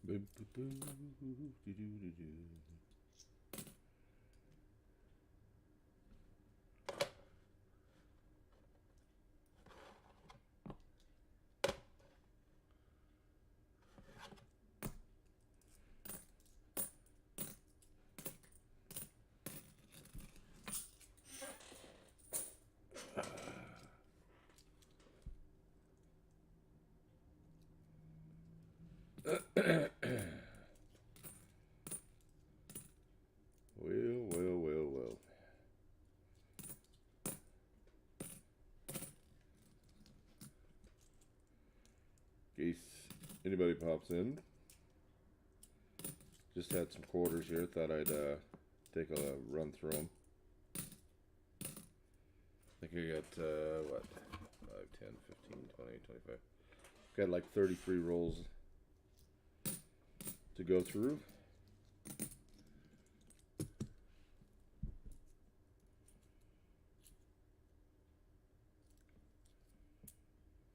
Boom, boom, boom, do, do, do, do. Well. In case anybody pops in, just had some quarters here. Thought I'd take a run through them. I think I got, what, 5, 10, 15, 20, 25. Got like 33 rolls to go through.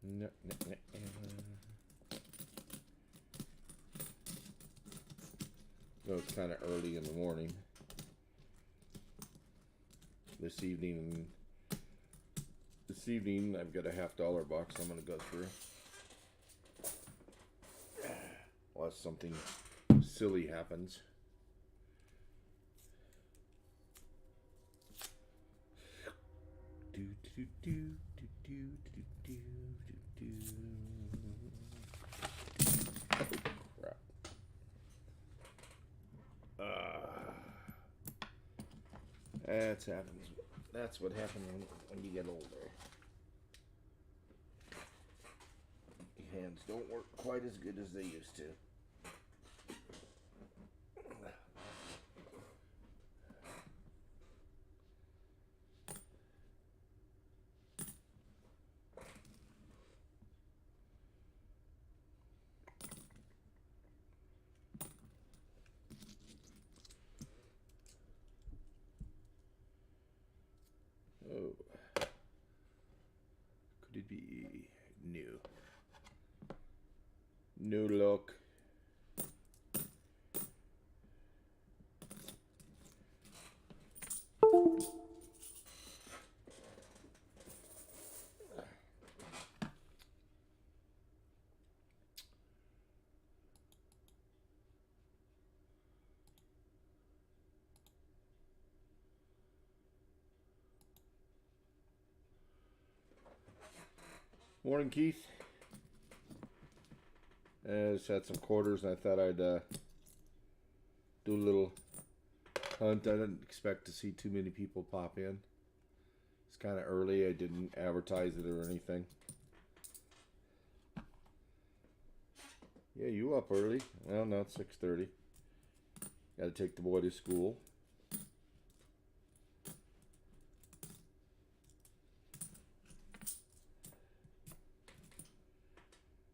No. So it's kind of early in the morning. This evening, I've got a $50 box I'm going to go through. Unless something silly happens. Crap. That's what happens when you get older. Your hands don't work quite as good as they used to. Oh. Could it be new? No luck. Morning, Keith. I just had some quarters and I thought I'd do a little hunt. I didn't expect to see too many people pop in. It's kind of early. I didn't advertise it or anything. Yeah, you up early? Well, no, it's 6:30. Got to take the boy to school.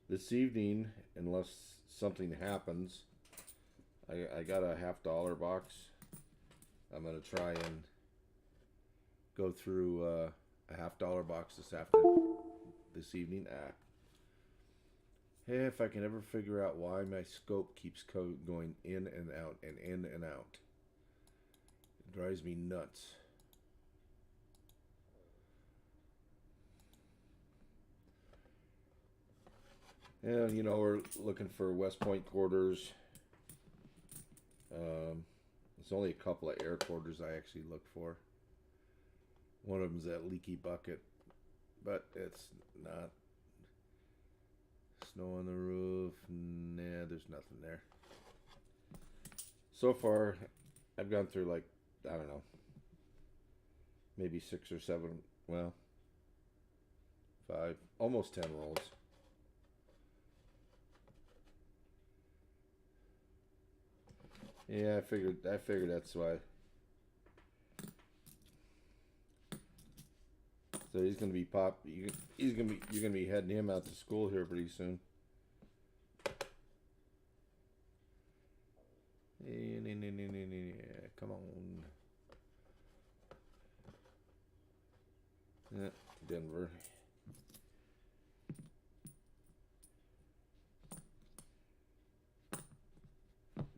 This evening, unless something happens, I got a $50 box. I'm gonna try and go through a $50 box this evening. Hey, if I can ever figure out why my scope keeps going in and out and in and out, it drives me nuts. And we're looking for West Point quarters. There's only a couple of air quarters I actually look for. One of them's that Leaky Bucket, but it's not. Snow on the roof. Nah, there's nothing there. So far, I've gone through like, I don't know, maybe 6 or 7, well, 5, almost 10 rolls. Yeah, I figured that's why. So he's gonna be you're gonna be heading him out to school here pretty soon. Come on. Yeah, Denver.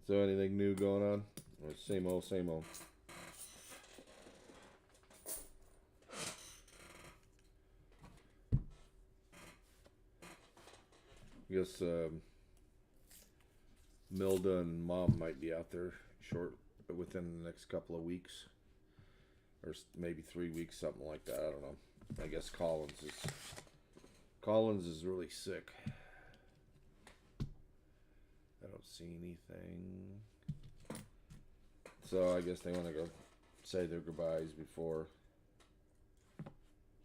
So anything new going on? Or same old, same old? I guess Milda and Mom might be out there within the next couple of weeks, or maybe 3 weeks, something like that. I don't know. I guess Collins is really sick. I don't see anything, so I guess they want to go say their goodbyes before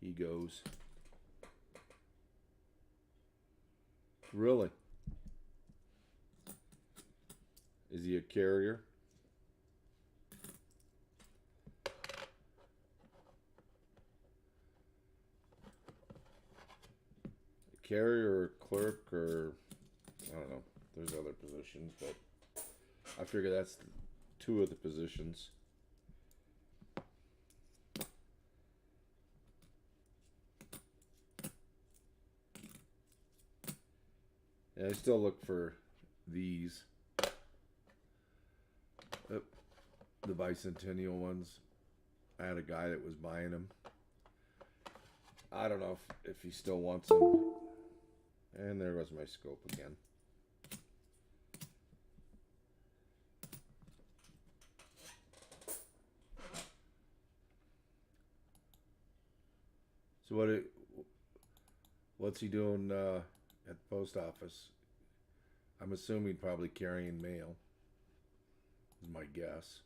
he goes. Really? Is he a carrier? A carrier or clerk or I don't know. There's other positions, but I figure that's two of the positions. And I still look for these. The bicentennial ones. I had a guy that was buying them. I don't know if he still wants them. And there was my scope again. So what's he doing at the post office? I'm assuming probably carrying mail. Is my guess.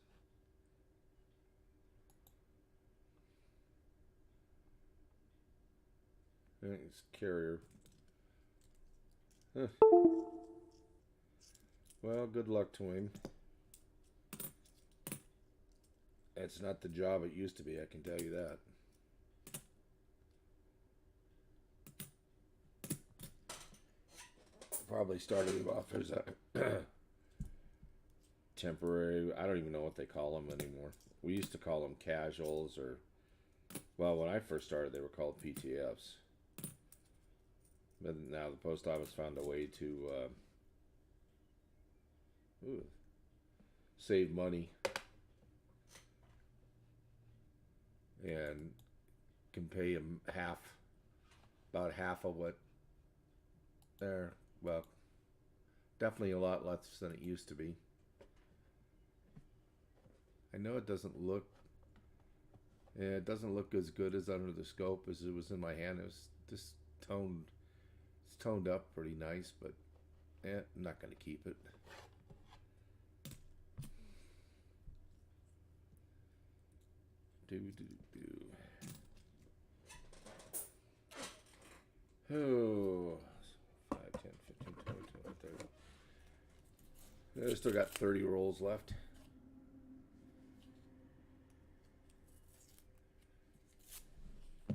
I think it's carrier. Huh. Well, good luck to him. It's not the job it used to be, I can tell you that. Probably started him off as a temporary, I don't even know what they call them anymore. We used to call them casuals, or, well, when I first started, they were called PTFs. But now the post office found a way to save money and can pay them about half of what they're, well, definitely a lot less than it used to be. I know it doesn't look as good as under the scope as it was in my hand. It was just toned up pretty nice, but I'm not going to keep it. Oh, 5, 10, 15, 20, 30. I still got 30 rolls left.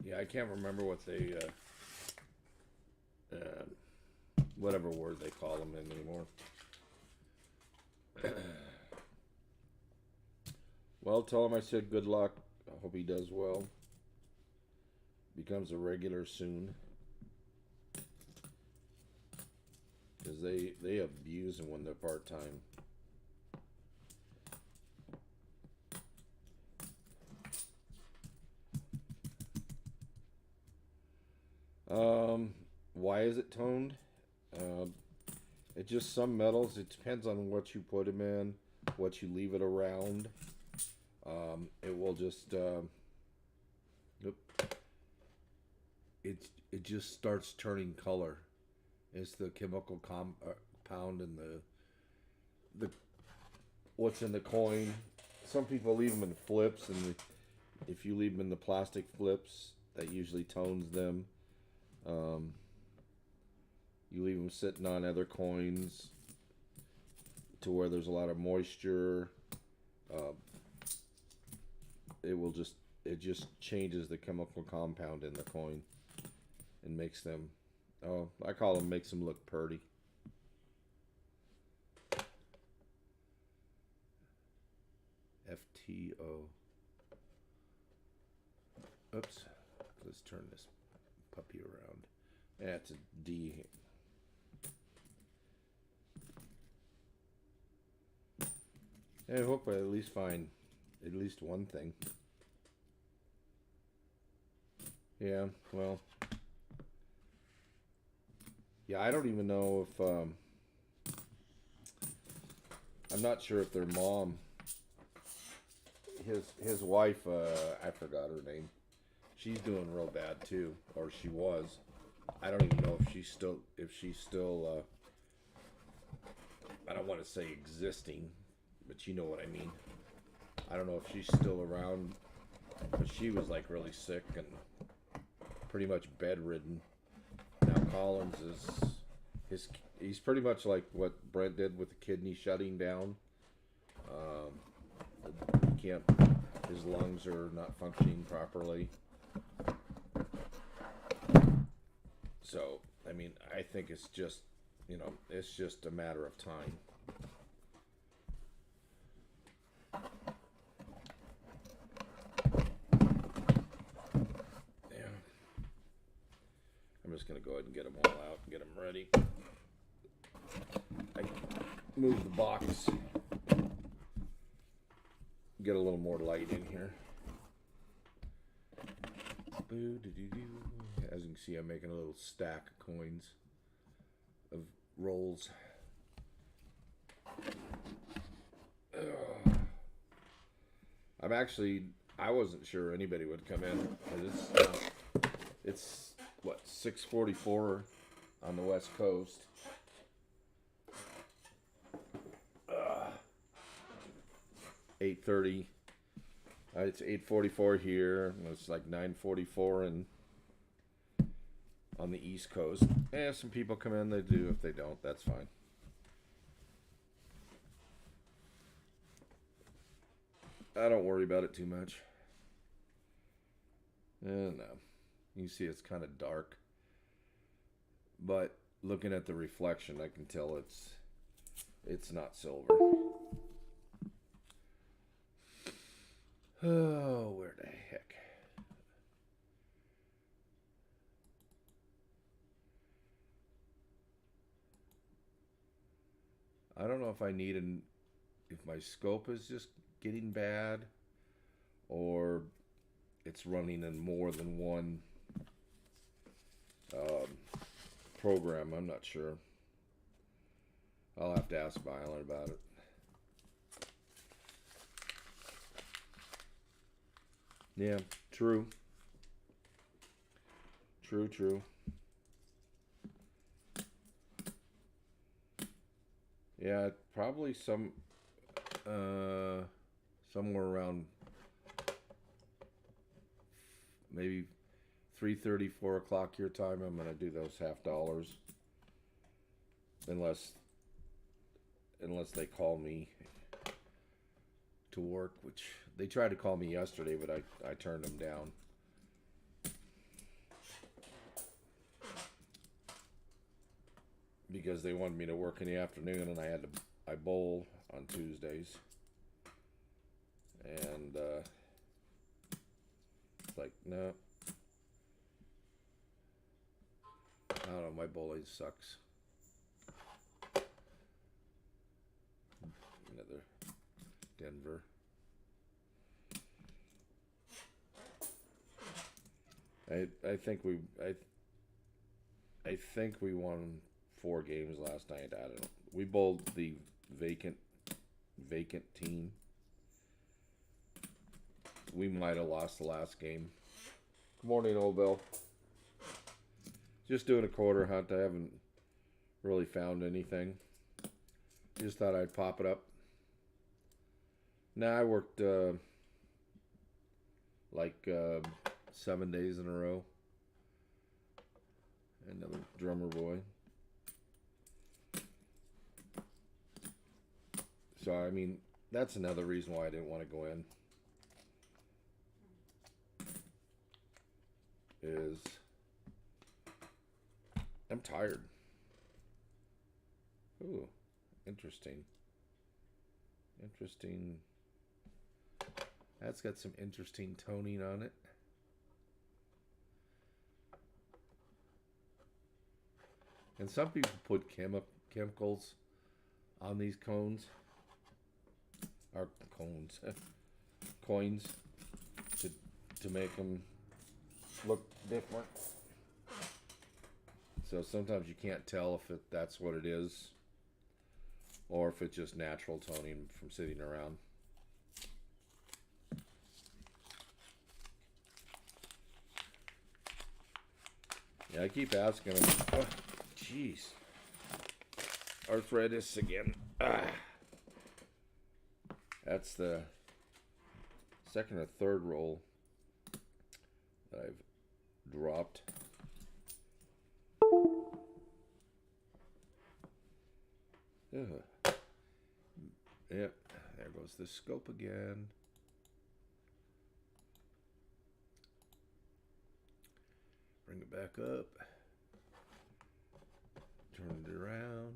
Yeah, I can't remember what they, whatever word they call them anymore. Well, tell him I said good luck. I hope he does well. Becomes a regular soon. Because they abuse them when they're part-time. Why is it toned? It just, some metals, it depends on what you put them in, what you leave it around. It will just, it just starts turning color. It's the chemical compound and the what's in the coin. Some people leave them in flips, and if you leave them in the plastic flips, that usually tones them. You leave them sitting on other coins to where there's a lot of moisture. It just changes the chemical compound in the coin and makes them, I call them, makes them look purty. FTO. Oops. Let's turn this puppy around. That's a D. I hope I at least find at least one thing. Yeah, well, yeah, I don't even know if I'm not sure if their mom, his wife, I forgot her name. She's doing real bad too, or she was. I don't even know if she's still. I don't want to say existing, but you know what I mean. I don't know if she's still around, but she was like really sick and pretty much bedridden. Now Collins he's pretty much like what Brent did with the kidney shutting down. He can't. His lungs are not functioning properly. So I mean, I think it's just it's just a matter of time. Yeah. I'm just gonna go ahead and get them all out and get them ready. I move the box. Get a little more light in here. As you can see, I'm making a little stack of coins, of rolls. I wasn't sure anybody would come in. It's what, 6:44 on the West Coast. 8:30. It's 8:44 here. It's like 9:44 on the East Coast. Yeah, some people come in. They do. If they don't, that's fine. I don't worry about it too much. No. You see it's kind of dark. But looking at the reflection, I can tell it's not silver. Oh, where the heck? I don't know if if my scope is just getting bad or it's running in more than one program. I'm not sure. I'll have to ask Byron about it. Yeah, true. True. Yeah, probably somewhere around maybe 3:30, 4 o'clock your time. I'm gonna do those $50, unless they call me to work, which they tried to call me yesterday, but I turned them down. Because they wanted me to work in the afternoon, and I bowl on Tuesdays, and it's like, no, I don't know, my bowling sucks. Another Denver. I think we won 4 games last night. I don't know. We bowled the vacant team. We might have lost the last game. Good morning, old Bill. Just doing a quarter hunt. I haven't really found anything. Just thought I'd pop it up. Now I worked 7 days in a row. Another drummer boy. So, I mean, that's another reason why I didn't want to go in. Is I'm tired. Ooh, interesting. That's got some interesting toning on it. And some people put chemicals on these cones. or cones, coins to make them look different. So sometimes you can't tell if that's what it is, or if it's just natural toning from sitting around. Yeah, I keep asking him. Oh, jeez. Arthritis again. Ah. That's the second or third roll that I've dropped. Ugh. Yep, there goes the scope again. Bring it back up. Turn it around.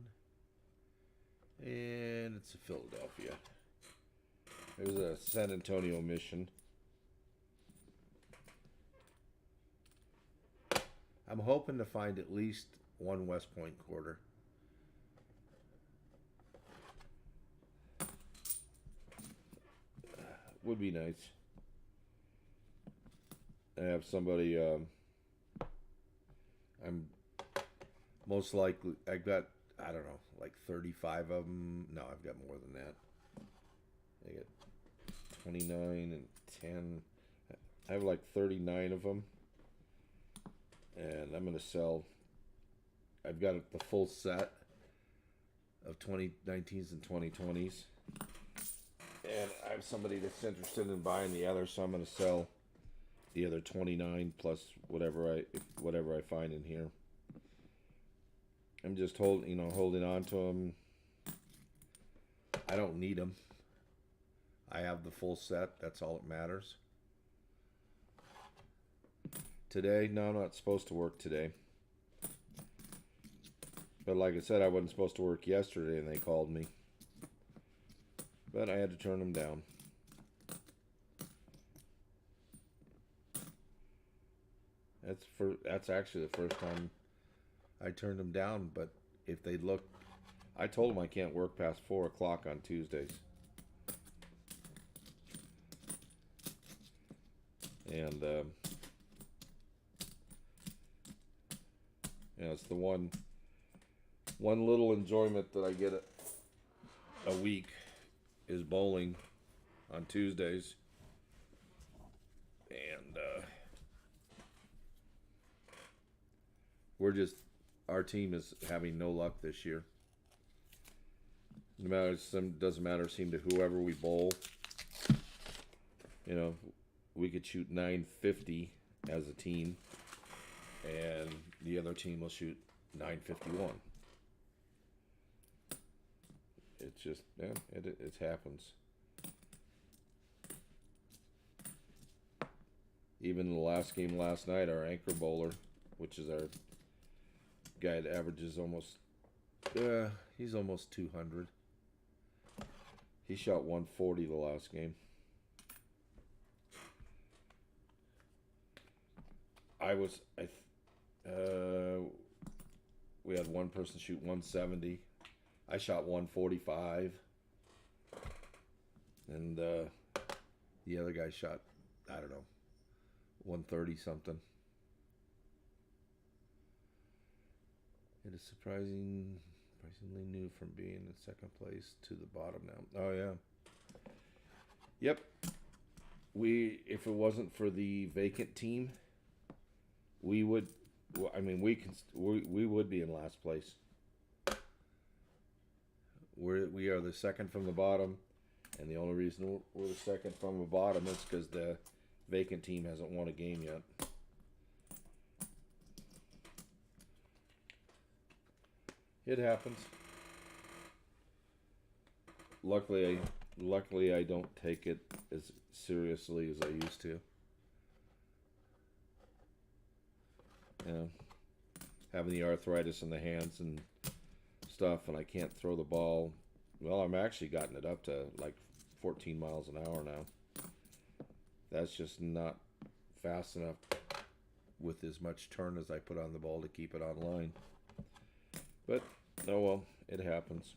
And it's a Philadelphia. It was a San Antonio mission. I'm hoping to find at least one West Point quarter. Would be nice. I have somebody, I'm most likely, I got, I don't know, like 35 of them. No, I've got more than that. I got 29 and 10. I have like 39 of them. And I'm going to sell, I've got the full set of 2019s and 2020s. And I have somebody that's interested in buying the other, so I'm going to sell the other 29 plus whatever I find in here. I'm just holding on to them. I don't need them. I have the full set. That's all that matters. Today, no, I'm not supposed to work today. But like I said, I wasn't supposed to work yesterday, and they called me. But I had to turn them down. That's actually the first time I turned them down. But if they look, I told them I can't work past 4 o'clock on Tuesdays. And it's the one little enjoyment that I get a week is bowling on Tuesdays. And our team is having no luck this year. No matter, doesn't matter, seem to whoever we bowl. We could shoot 950 as a team, and the other team will shoot 951. It's just, it happens. Even the last game last night, our anchor bowler, which is our guy that averages he's almost 200. He shot 140 the last game. We had one person shoot 170. I shot 145. And the other guy shot, I don't know, 130 something. It is surprisingly new from being in second place to the bottom now. Oh yeah. Yep. If it wasn't for the vacant team, we would be in last place. We are the second from the bottom, and the only reason we're the second from the bottom is because the vacant team hasn't won a game yet. It happens. Luckily I don't take it as seriously as I used to. Having the arthritis in the hands and stuff, and I can't throw the ball. Well, I'm actually gotten it up to like 14 miles an hour now. That's just not fast enough with as much turn as I put on the ball to keep it on line. But, oh well, it happens.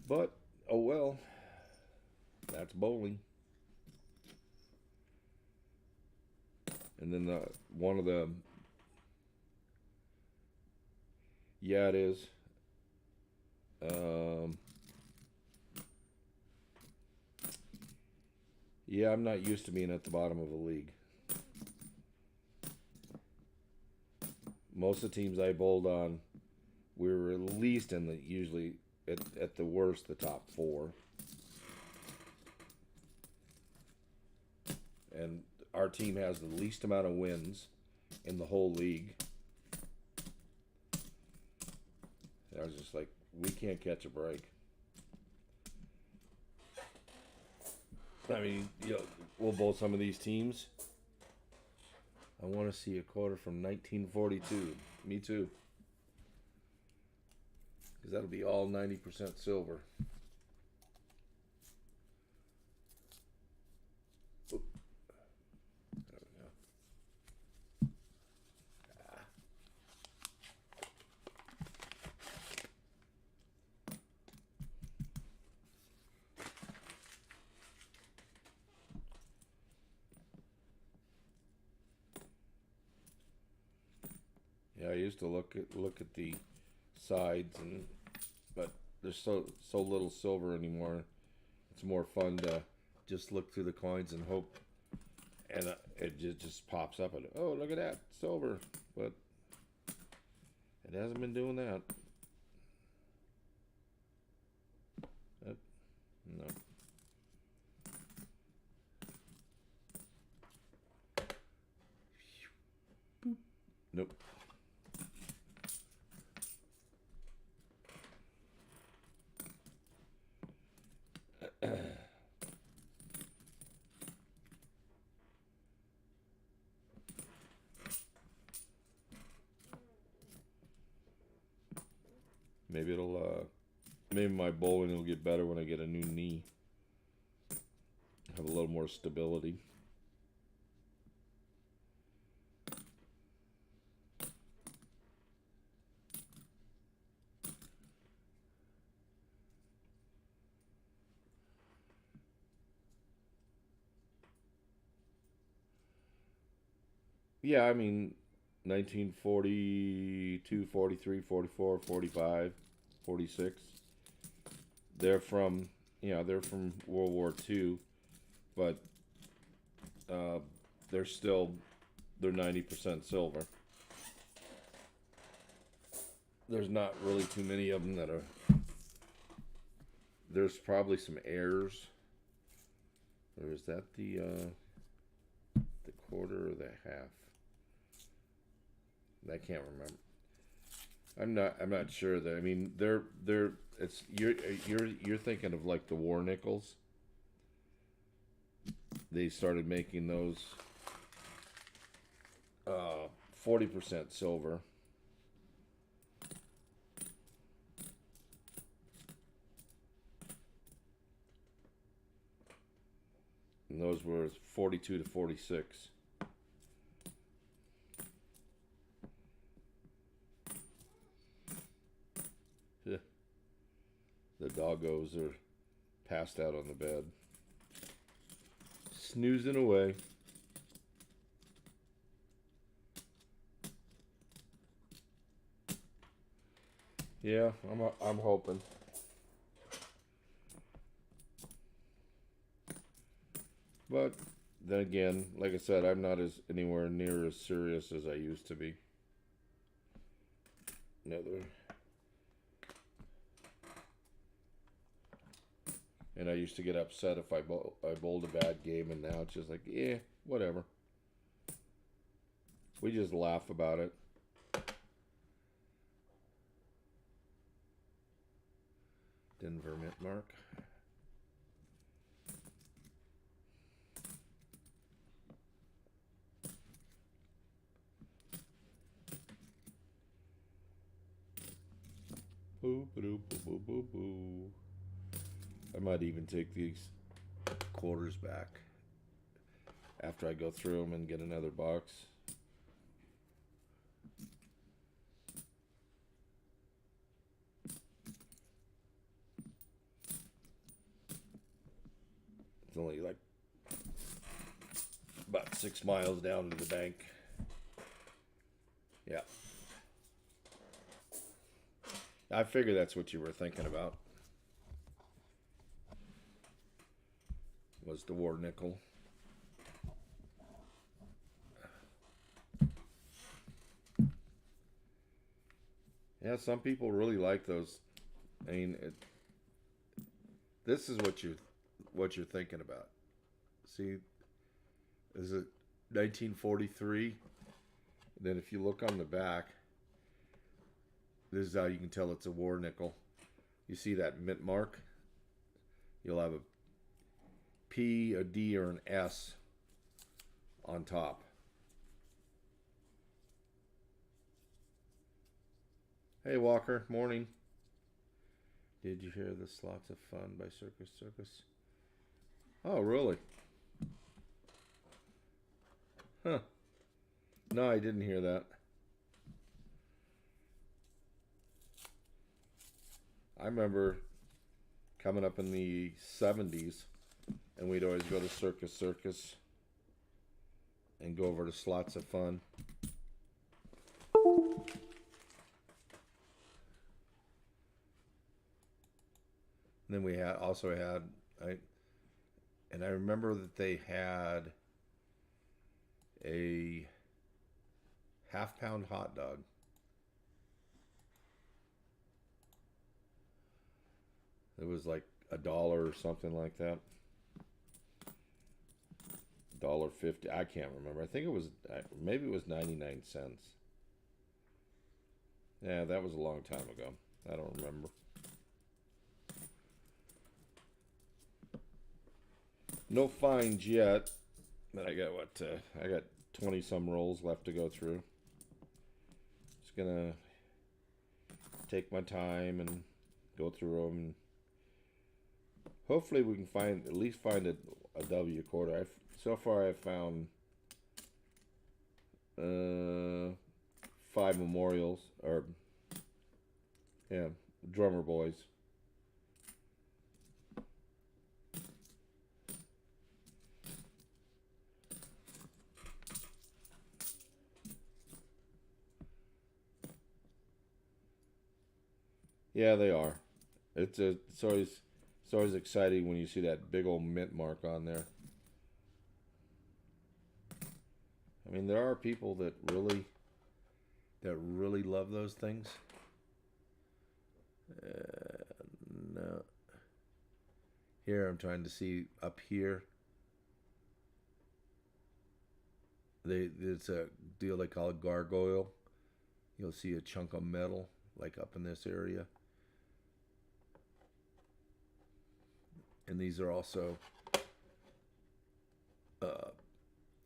But, oh well, that's bowling. And then one of the, yeah, it is. Um, yeah, I'm not used to being at the bottom of a league. Most of the teams I bowled on, we were at least in the, usually at the worst, the top four. And our team has the least amount of wins in the whole league. And I was just like, we can't catch a break. I mean, you know, we'll bowl some of these teams. I want to see a quarter from 1942. Me too. Because that'll be all 90% silver. Oop. There we go. Ah. Yeah, I used to look at the sides, but there's so little silver anymore. It's more fun to just look through the coins and hope, and it just pops up and oh, look at that silver, but it hasn't been doing that. No. Nope. Maybe maybe my bowling will get better when I get a new knee. Have a little more stability. Yeah, I mean, 1942, 43, 44, 45, 46. They're from, they're from World War II, but uh, they're still, they're 90% silver. There's not really too many of them that are, there's probably some errors. Or is that the quarter or the half? I can't remember. I'm not sure that. I mean, it's you're thinking of like the war nickels. They started making those 40% silver. And those were 42 to 46. The doggos are passed out on the bed, snoozing away. Yeah, I'm hoping. But then again, like I said, I'm not as anywhere near as serious as I used to be. Another. And I used to get upset if I bowled a bad game, and now it's just like, yeah, whatever. We just laugh about it. Denver mint mark. Boo, boo, boo, boo, boo, boo. I might even take these quarters back after I go through them and get another box. It's only like about 6 miles down to the bank. Yeah. I figure that's what you were thinking about. Was the war nickel. Yeah, some people really like those. I mean, this is what you're thinking about. See, is it 1943? Then if you look on the back, this is how you can tell it's a war nickel. You see that mint mark? You'll have a P, a D, or an S on top. Hey Walker, morning. Did you hear the Slots of Fun by Circus Circus? Oh, really? Huh. No, I didn't hear that. I remember coming up in the 70s, and we'd always go to Circus Circus and go over to Slots of Fun. And then we also had, and I remember that they had a half-pound hot dog. It was like $1 or something like that. $1.50. I can't remember. I think it was, maybe it was 99 cents. Yeah, that was a long time ago. I don't remember. No fines yet, but I got I got 20 some rolls left to go through. Just gonna take my time and go through them. And hopefully we can at least find a W quarter. So far I've found 5 memorials, or yeah, drummer boys. Yeah, they are. It's always exciting when you see that big old mint mark on there. I mean, there are people that really love those things. No. Here I'm trying to see up here. It's a deal they call a gargoyle. You'll see a chunk of metal like up in this area. And these are also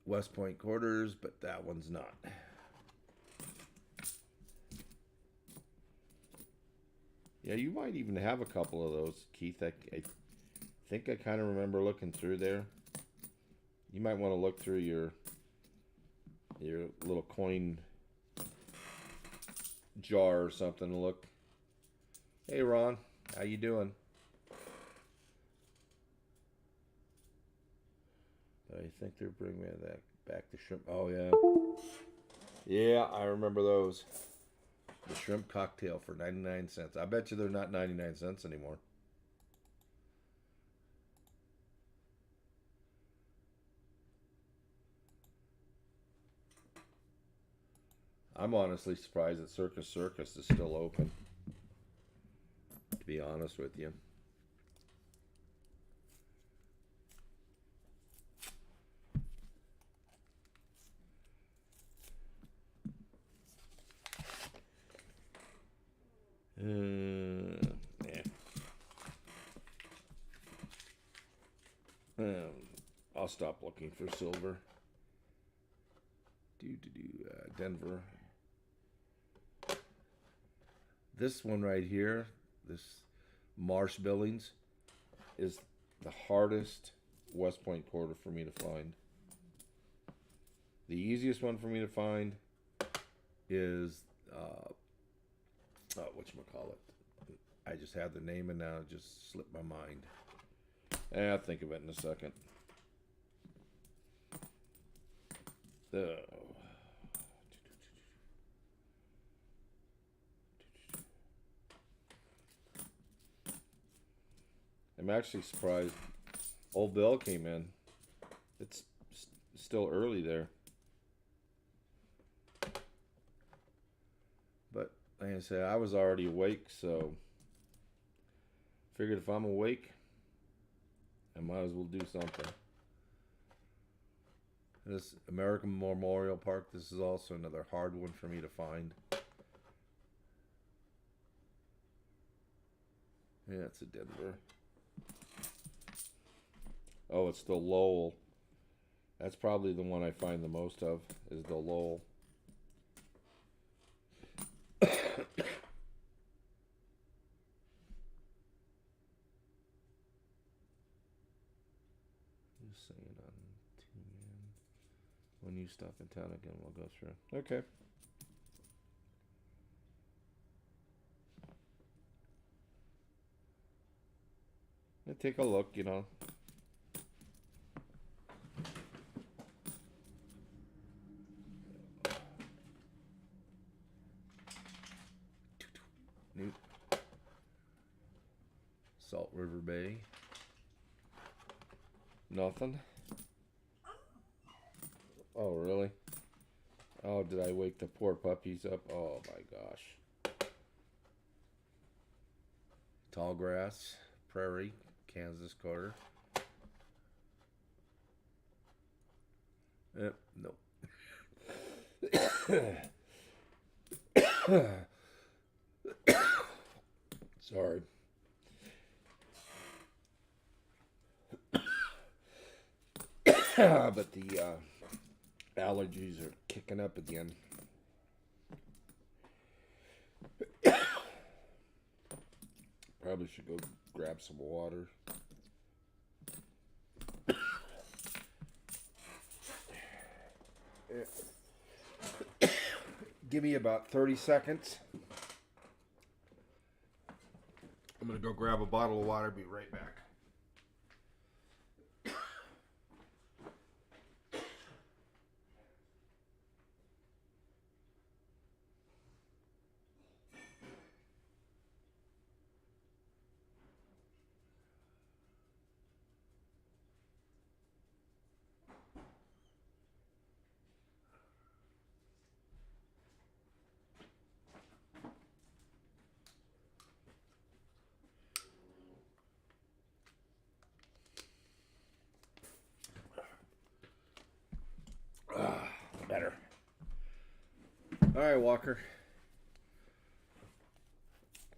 West Point quarters, but that one's not. Yeah, you might even have a couple of those, Keith. I think I kind of remember looking through there. You might want to look through your little coin jar or something to look. Hey, Ron, how you doing? I think they're bringing that back to shrimp. Oh, yeah. Yeah, I remember those. The shrimp cocktail for 99 cents. I bet you they're not 99 cents anymore. I'm honestly surprised that Circus Circus is still open, to be honest with you. Yeah. I'll stop looking for silver. Denver. This one right here, this Marsh Billings, is the hardest West Point quarter for me to find. The easiest one for me to find is whatchamacallit. I just had the name and now it just slipped my mind. I'll think of it in a second. Oh. I'm actually surprised Old Bill came in. It's still early there. But like I said, I was already awake, so figured if I'm awake, I might as well do something. This American Memorial Park, this is also another hard one for me to find. Yeah, it's a Denver. Oh, it's the Lowell. That's probably the one I find the most of, is the Lowell. Just saying on TN. When you stop in town again, we'll go through. Okay. Take a look, you know. Nope. Salt River Bay. Nothing. Oh, really? Oh, did I wake the poor puppies up? Oh my gosh. Tallgrass, Prairie, Kansas Carter. Nope. Sorry. But the allergies are kicking up again. Probably should go grab some water. Give me about 30 seconds. I'm going to go grab a bottle of water, be right back. Better. All right, Walker.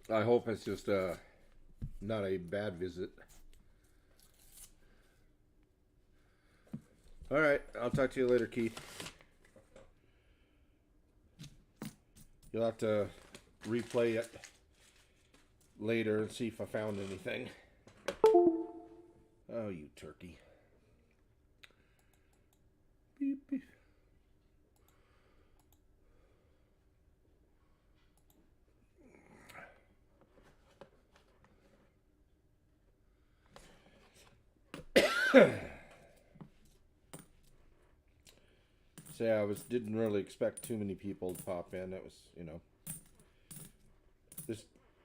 I hope it's just not a bad visit. All right, I'll talk to you later, Keith. You'll have to replay it later and see if I found anything. Oh, you turkey. Beep, beep. So yeah, didn't really expect too many people to pop in. It was, you know,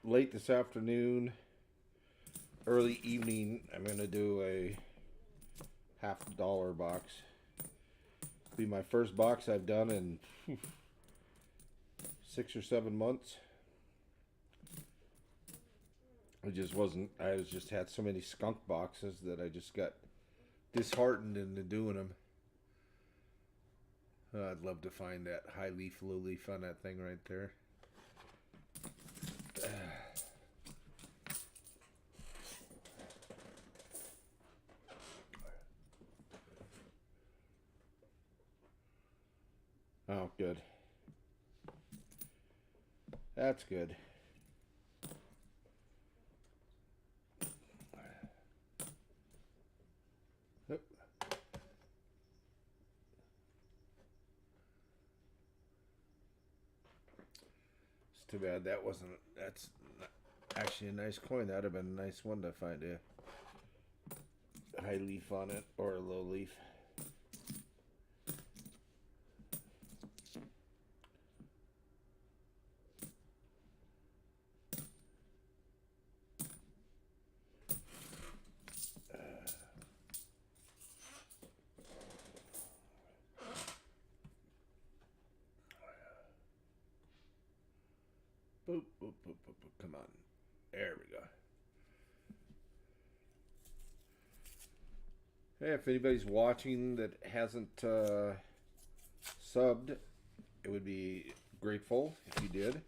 late this afternoon, early evening. I'm gonna do a $50 box. Be my first box I've done in 6 or 7 months. It just wasn't. I just had so many skunk boxes that I just got disheartened into doing them. I'd love to find that high leaf, low leaf on that thing right there. Oh, good. That's good. It's too bad that wasn't. That's actually a nice coin. That'd have been a nice one to find. Yeah. high leaf on it or a low leaf. Boop, boop, boop, boop, boop. Come on. There we go. Hey, if anybody's watching that hasn't subbed, it would be grateful if you did.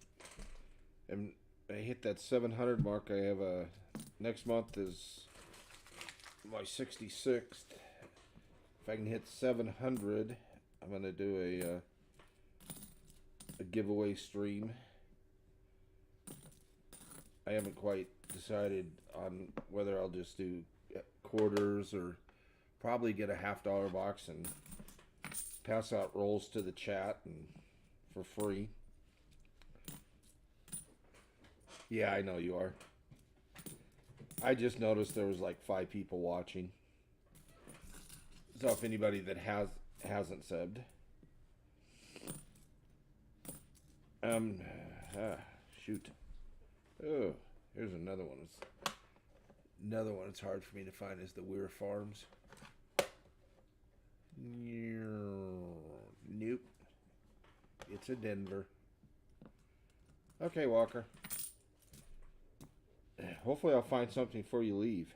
And I hit that 700 mark. I have a next month is my 66th. If I can hit 700, I'm gonna do a giveaway stream. I haven't quite decided on whether I'll just do quarters or probably get a $50 box and pass out rolls to the chat and for free. Yeah, I know you are. I just noticed there was like 5 people watching. So if anybody that hasn't subbed, shoot. Oh, here's another one. Another one it's hard for me to find is the Weir Farms. Nope. It's a Denver. Okay, Walker. Hopefully I'll find something before you leave.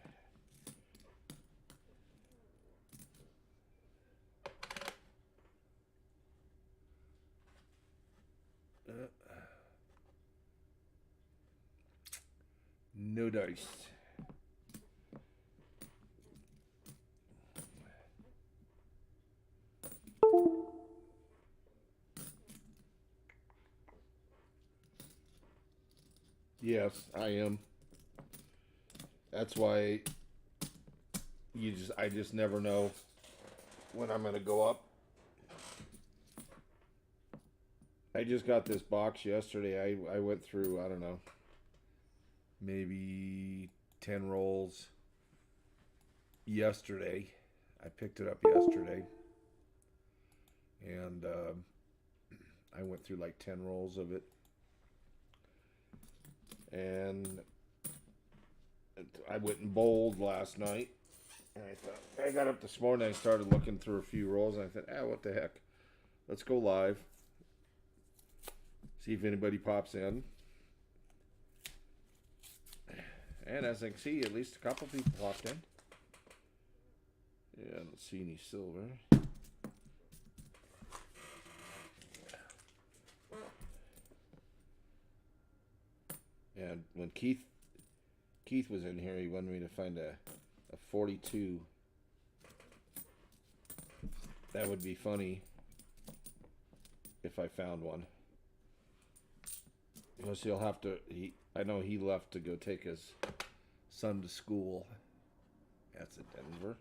No dice. Yes, I am. That's why I just never know when I'm gonna go up. I just got this box yesterday. I went through, I don't know, maybe 10 rolls yesterday. I picked it up yesterday. And I went through like 10 rolls of it. And I went in bold last night. And I thought, I got up this morning, I started looking through a few rolls, and I thought, what the heck? Let's go live. See if anybody pops in. And as I can see, at least a couple people popped in. Yeah, I don't see any silver. And when Keith was in here, he wanted me to find a 42. That would be funny if I found one. Because he'll have to. I know he left to go take his son to school. That's at Denver.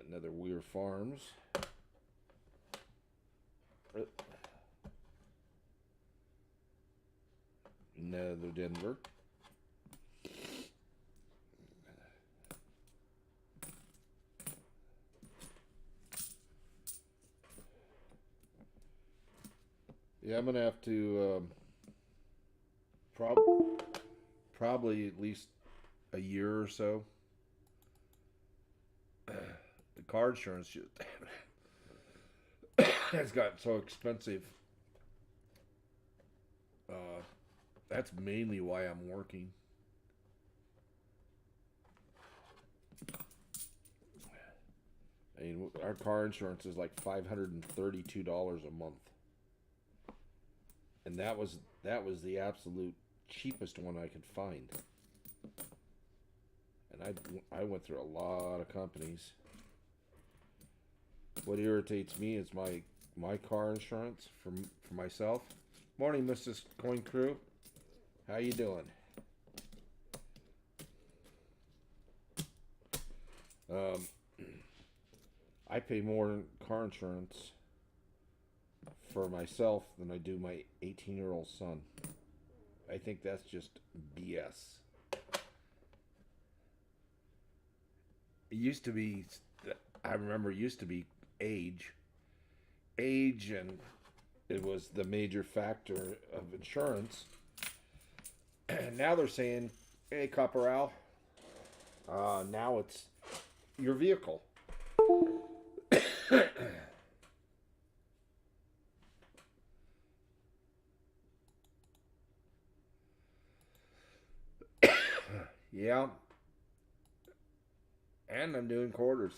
Another Weir Farms. Another Denver. Yeah, I'm gonna have to probably at least a year or so. The car insurance just has gotten so expensive. That's mainly why I'm working. I mean, our car insurance is like $532 a month, and that was the absolute cheapest one I could find. And I went through a lot of companies. What irritates me is my car insurance for myself. Morning, Mrs. Coin Crew. How you doing? I pay more car insurance for myself than I do my 18-year-old son. I think that's just BS. It used to be, I remember it used to be age. Age, and it was the major factor of insurance. And now they're saying, hey, Caporal, now it's your vehicle. Yeah, and I'm doing quarters.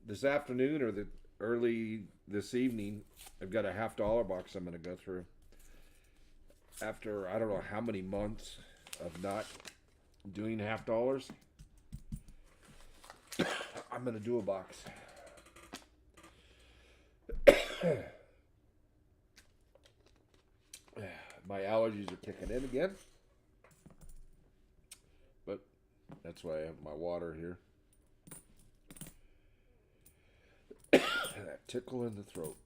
This afternoon or the early this evening, I've got a $50 box I'm going to go through. After I don't know how many months of not doing $50, I'm going to do a box. My allergies are kicking in again. But that's why I have my water here. That tickle in the throat.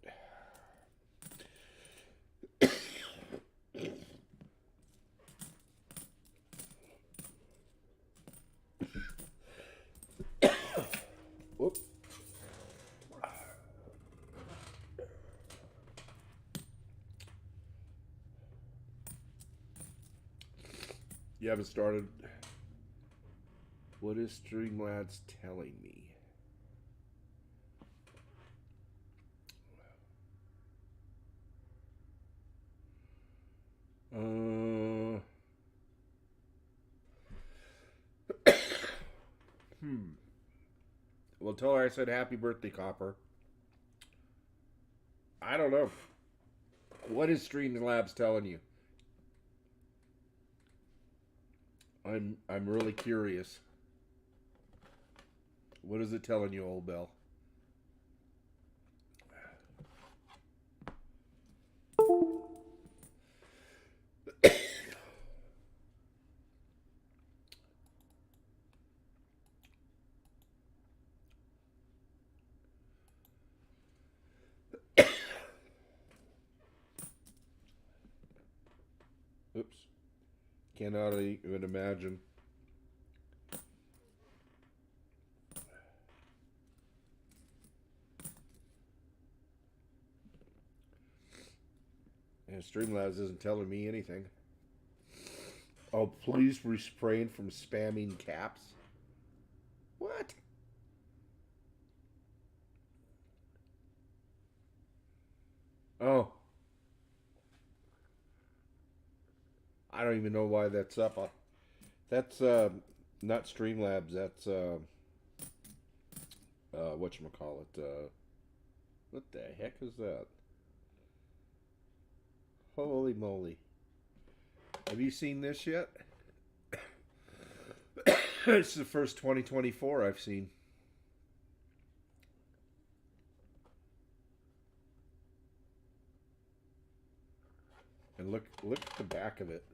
Whoop. You haven't started. What is Streamlabs telling me? Well, tell her I said happy birthday, Copper. I don't know. What is Streamlabs telling you? I'm really curious. What is it telling you, old Bell? Oops. Cannot even imagine. And Streamlabs isn't telling me anything. Oh, please refrain from spamming caps. What? Oh. I don't even know why that's up. That's not Streamlabs. That's whatchamacallit. What the heck is that? Holy moly. Have you seen this yet? It's the first 2024 I've seen. And look at the back of it.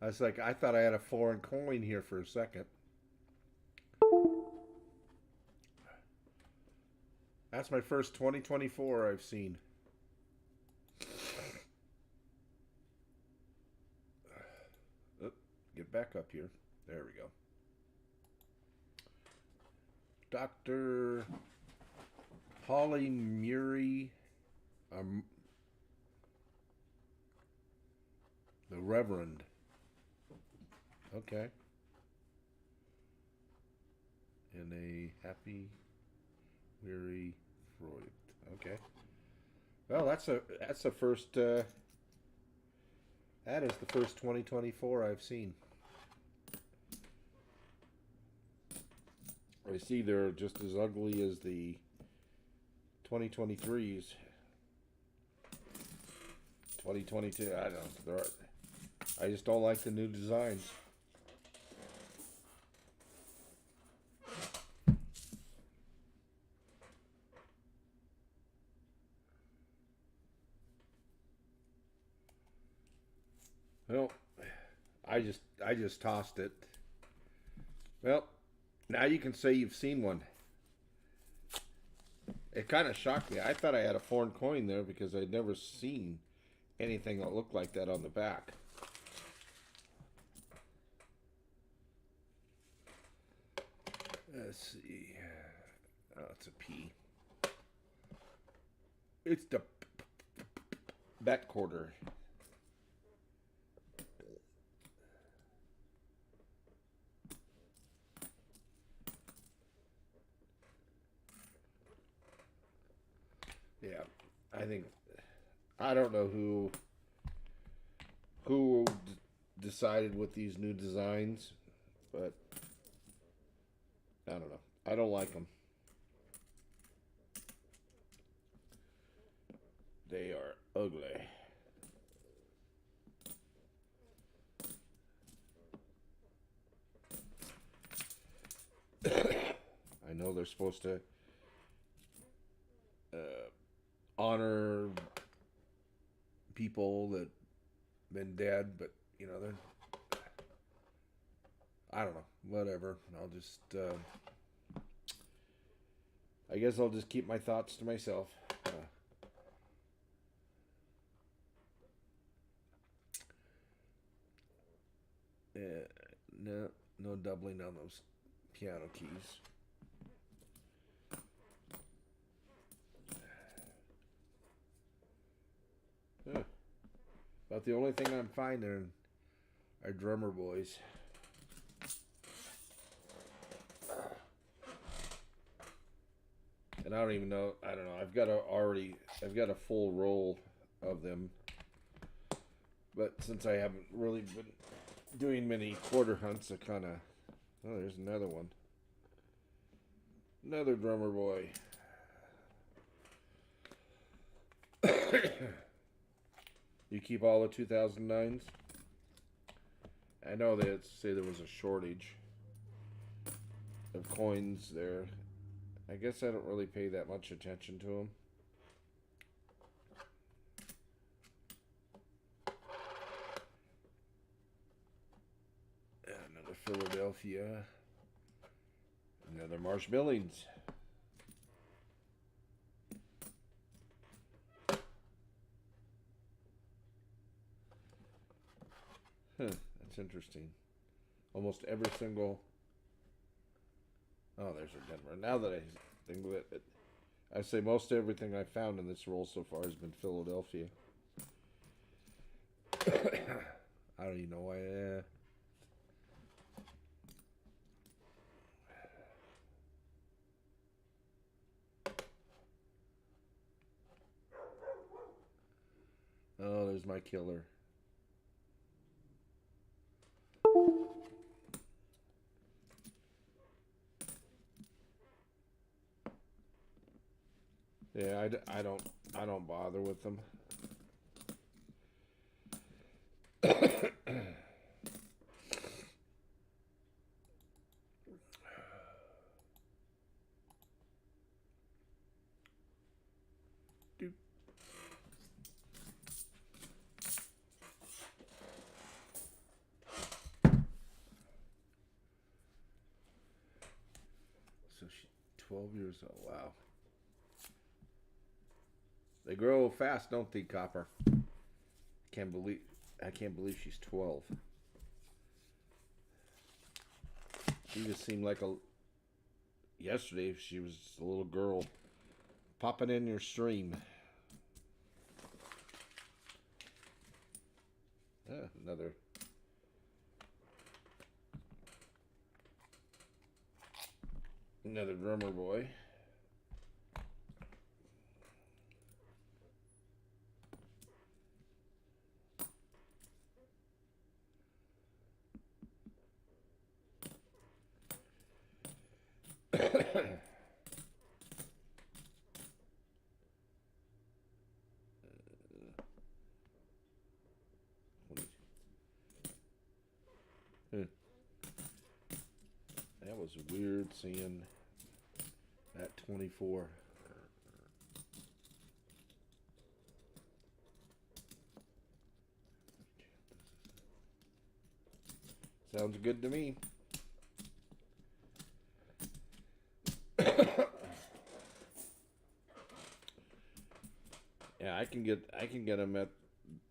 I was like, I thought I had a foreign coin here for a second. That's my first 2024 I've seen. Oh, get back up here. There we go. Dr. Holly Murray, the Reverend. Okay. And a happy, weary Freud. Okay. Well, that's the first. That is the first 2024 I've seen. I see they're just as ugly as the 2023s. 2022. I don't know. I just don't like the new designs. Well, I just tossed it. Well, now you can say you've seen one. It kind of shocked me. I thought I had a foreign coin there because I'd never seen anything that looked like that on the back. Let's see. Oh, it's a P. It's the bet quarter. Yeah, I don't know who decided with these new designs, but I don't know. I don't like them. They are ugly. I know they're supposed to honor people that been dead, but you know they're. I don't know. Whatever. I'll just. I guess I'll just keep my thoughts to myself. No, no doubling on those piano keys. About the only thing I'm finding are drummer boys. And I don't even know. I don't know. I've got a full roll of them. But since I haven't really been doing many quarter hunts, I kind of. Oh, there's another one. Another drummer boy. You keep all the 2009s? I know they say there was a shortage of coins there. I guess I don't really pay that much attention to them. Another Philadelphia. Another Marsh Billings. That's interesting. Almost every single. Oh, there's a Denver. Now that I think of it, I say most everything I've found in this roll so far has been Philadelphia. I don't even know why. Oh, there's my killer. Yeah, I don't bother with them. So she's 12 years old. Wow. They grow fast, don't they, Copper? I can't believe she's 12. She just seemed like yesterday she was a little girl popping in your stream. Another drummer boy. That was weird seeing that 24. Sounds good to me. I can get them at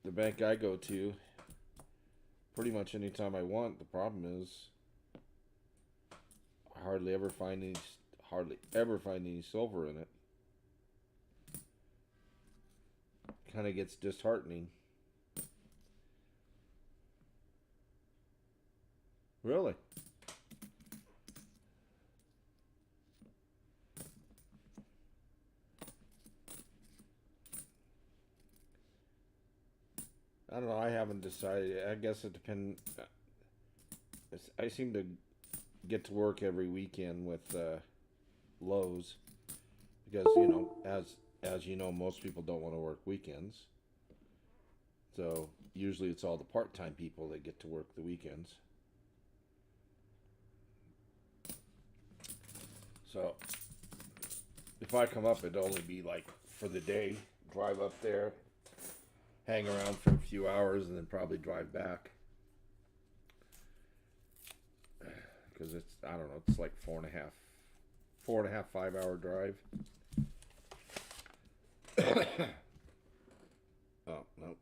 the bank I go to pretty much anytime I want. The problem is I hardly ever find any silver in it. Kind of gets disheartening. Really? I don't know. I haven't decided. I guess it depends. I seem to get to work every weekend with Lowe's because as you know, most people don't want to work weekends. So usually it's all the part-time people that get to work the weekends. So if I come up, it'd only be like for the day. Drive up there, hang around for a few hours, and then probably drive back. Because it's I don't know, it's like 4.5, 5 hour drive. Oh no,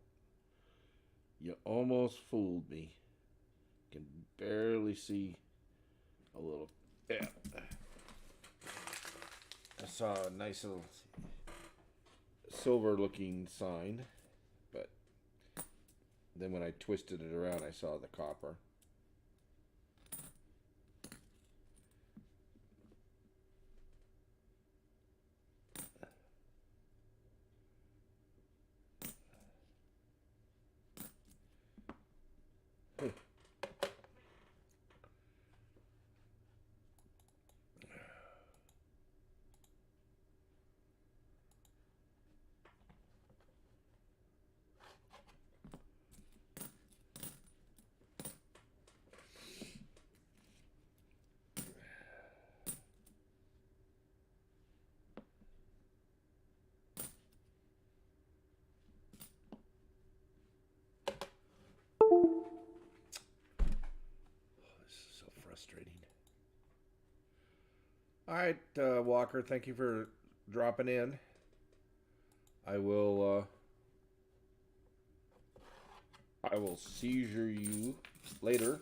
you almost fooled me. Can barely see a little. Yeah, I saw a nice little silver-looking sign, but then when I twisted it around, I saw the copper. This is so frustrating. All right, Walker. Thank you for dropping in. I will. I will seizure you later.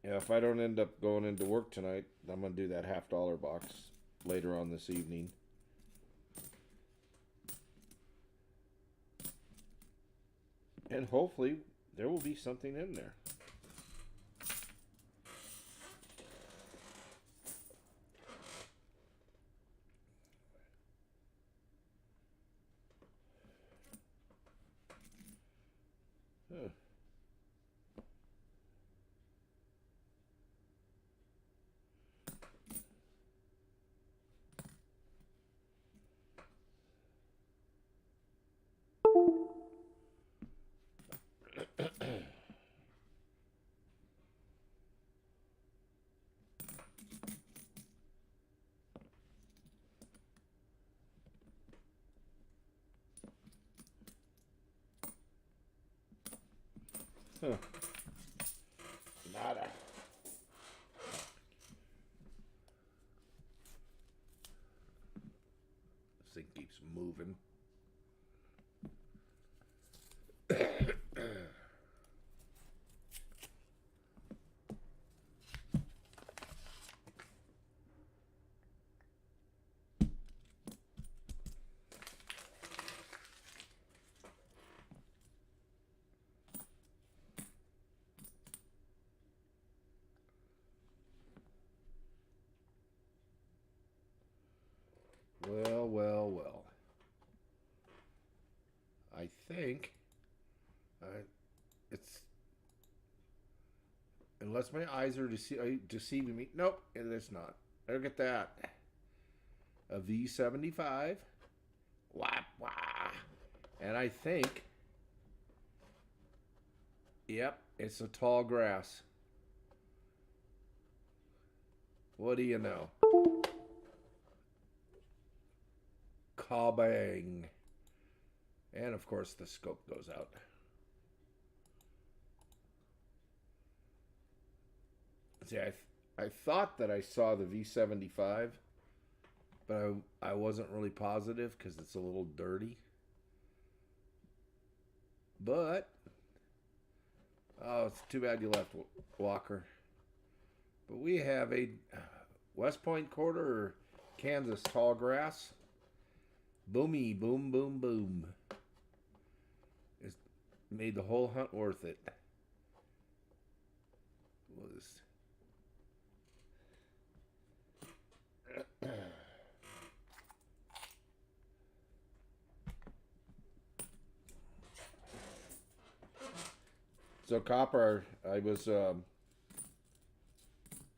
Yeah, if I don't end up going into work tonight, I'm gonna do that $50 box later on this evening. And hopefully there will be something in there. Huh. Huh. Nada. This thing keeps moving. Well, well, well. I think it's unless my eyes are deceiving me. Nope, it is not. Look at that. A V75. Wah, wah. And I think, yep, it's a tall grass. What do you know? Kabang. And of course, the scope goes out. See, I thought that I saw the V75, but I wasn't really positive because it's a little dirty. But oh, it's too bad you left, Walker. But we have a West Point quarter or Kansas tall grass. Boomy, boom, boom, boom. It's made the whole hunt worth it. Was so Copper, I was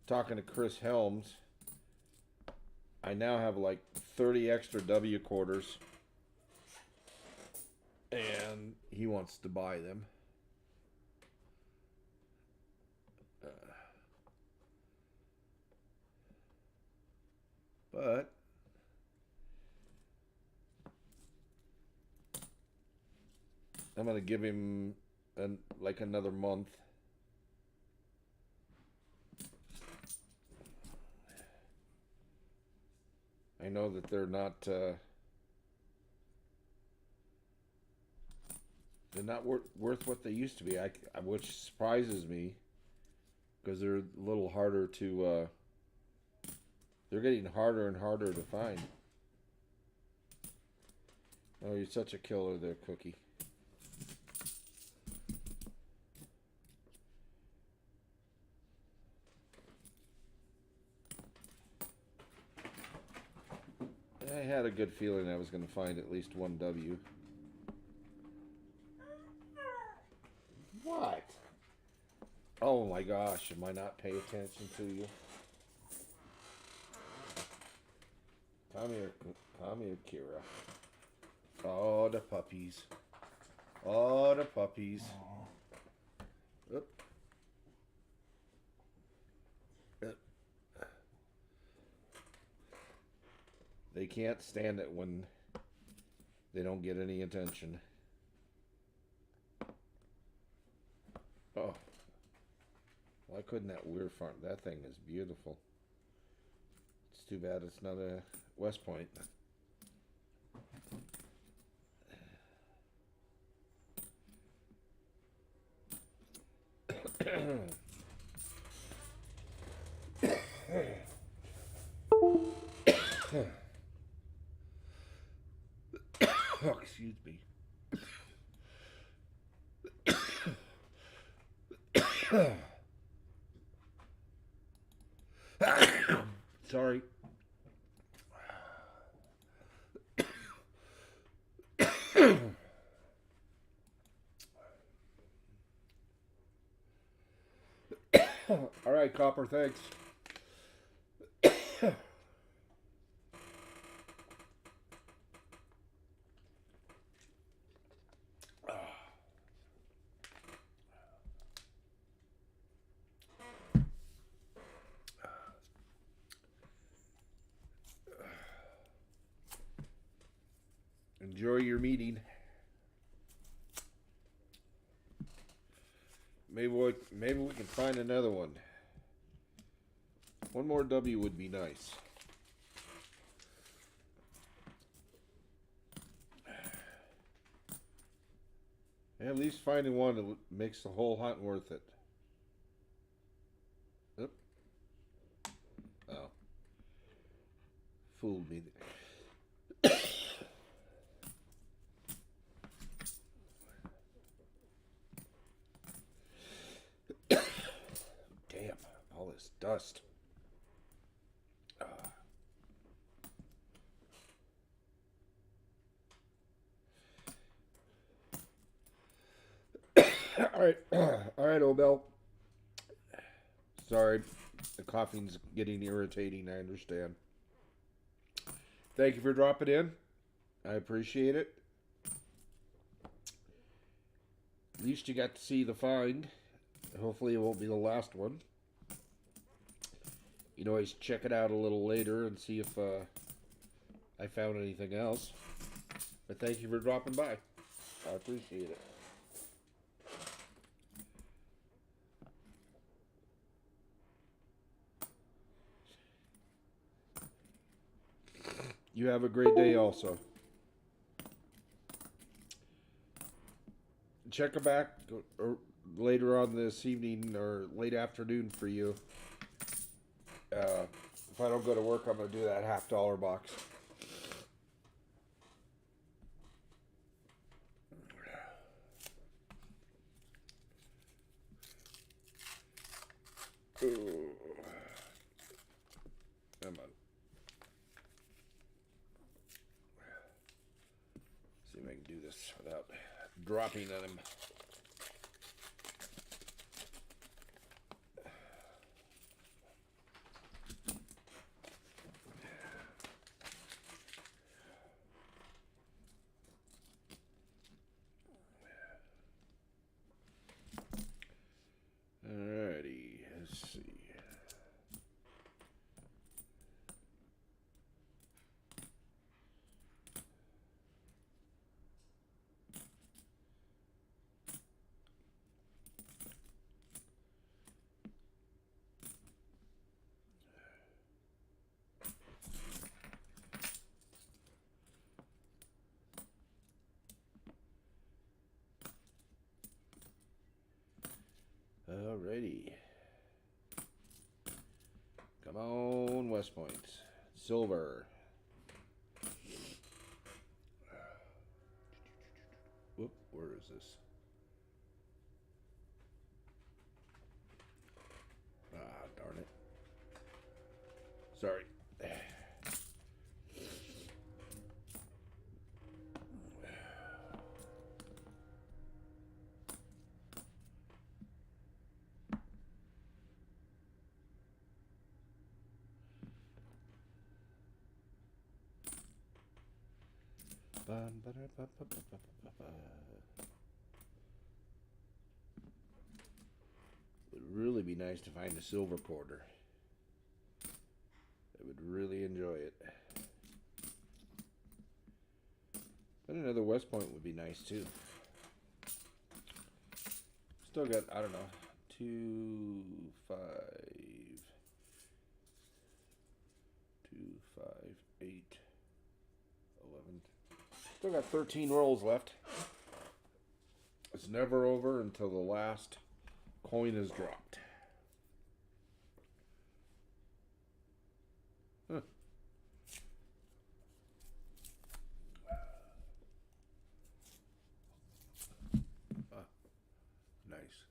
talking to Chris Helms. I now have like 30 extra W quarters, and he wants to buy them. But I'm gonna give him like another month. I know that they're not worth what they used to be. Which surprises me because they're a little harder to. They're getting harder and harder to find. Oh, you're such a killer there, Cookie. I had a good feeling I was going to find at least one W. What? Oh my gosh, am I not paying attention to you? Come here, Kira. Oh, the puppies. Oh, the puppies. Oop. Oop. They can't stand it when they don't get any attention. Oh. Why couldn't that weird farm? That thing is beautiful. It's too bad it's not a West Point. Oh, excuse me. Sorry. All right, Copper, thanks. Enjoy your meeting. Maybe we can find another one. One more W would be nice. At least finding one that makes the whole hunt worth it. Oop. Oh. Fooled me. Damn, all this dust. All right, Obel. Sorry, the coughing's getting irritating. I understand. Thank you for dropping in. I appreciate it. At least you got to see the find. Hopefully, it won't be the last one. You can always check it out a little later and see if I found anything else. But thank you for dropping by. I appreciate it. You have a great day also. Check it back or later on this evening or late afternoon for you. If I don't go to work, I'm going to do that $50 box. Ooh. Come on. See if I can do this without dropping on him. Alrighty, let's see. Alrighty. Come on, West Point. Silver. Whoop, where is this? Ah, darn it. Sorry. Would really be nice to find a silver porter. I would really enjoy it. But another West Point would be nice too. Still got, I don't know, 2, 5, 2, 5, 8, 11. Still got 13 rolls left. It's never over until the last coin is dropped. Huh. Ah, nice.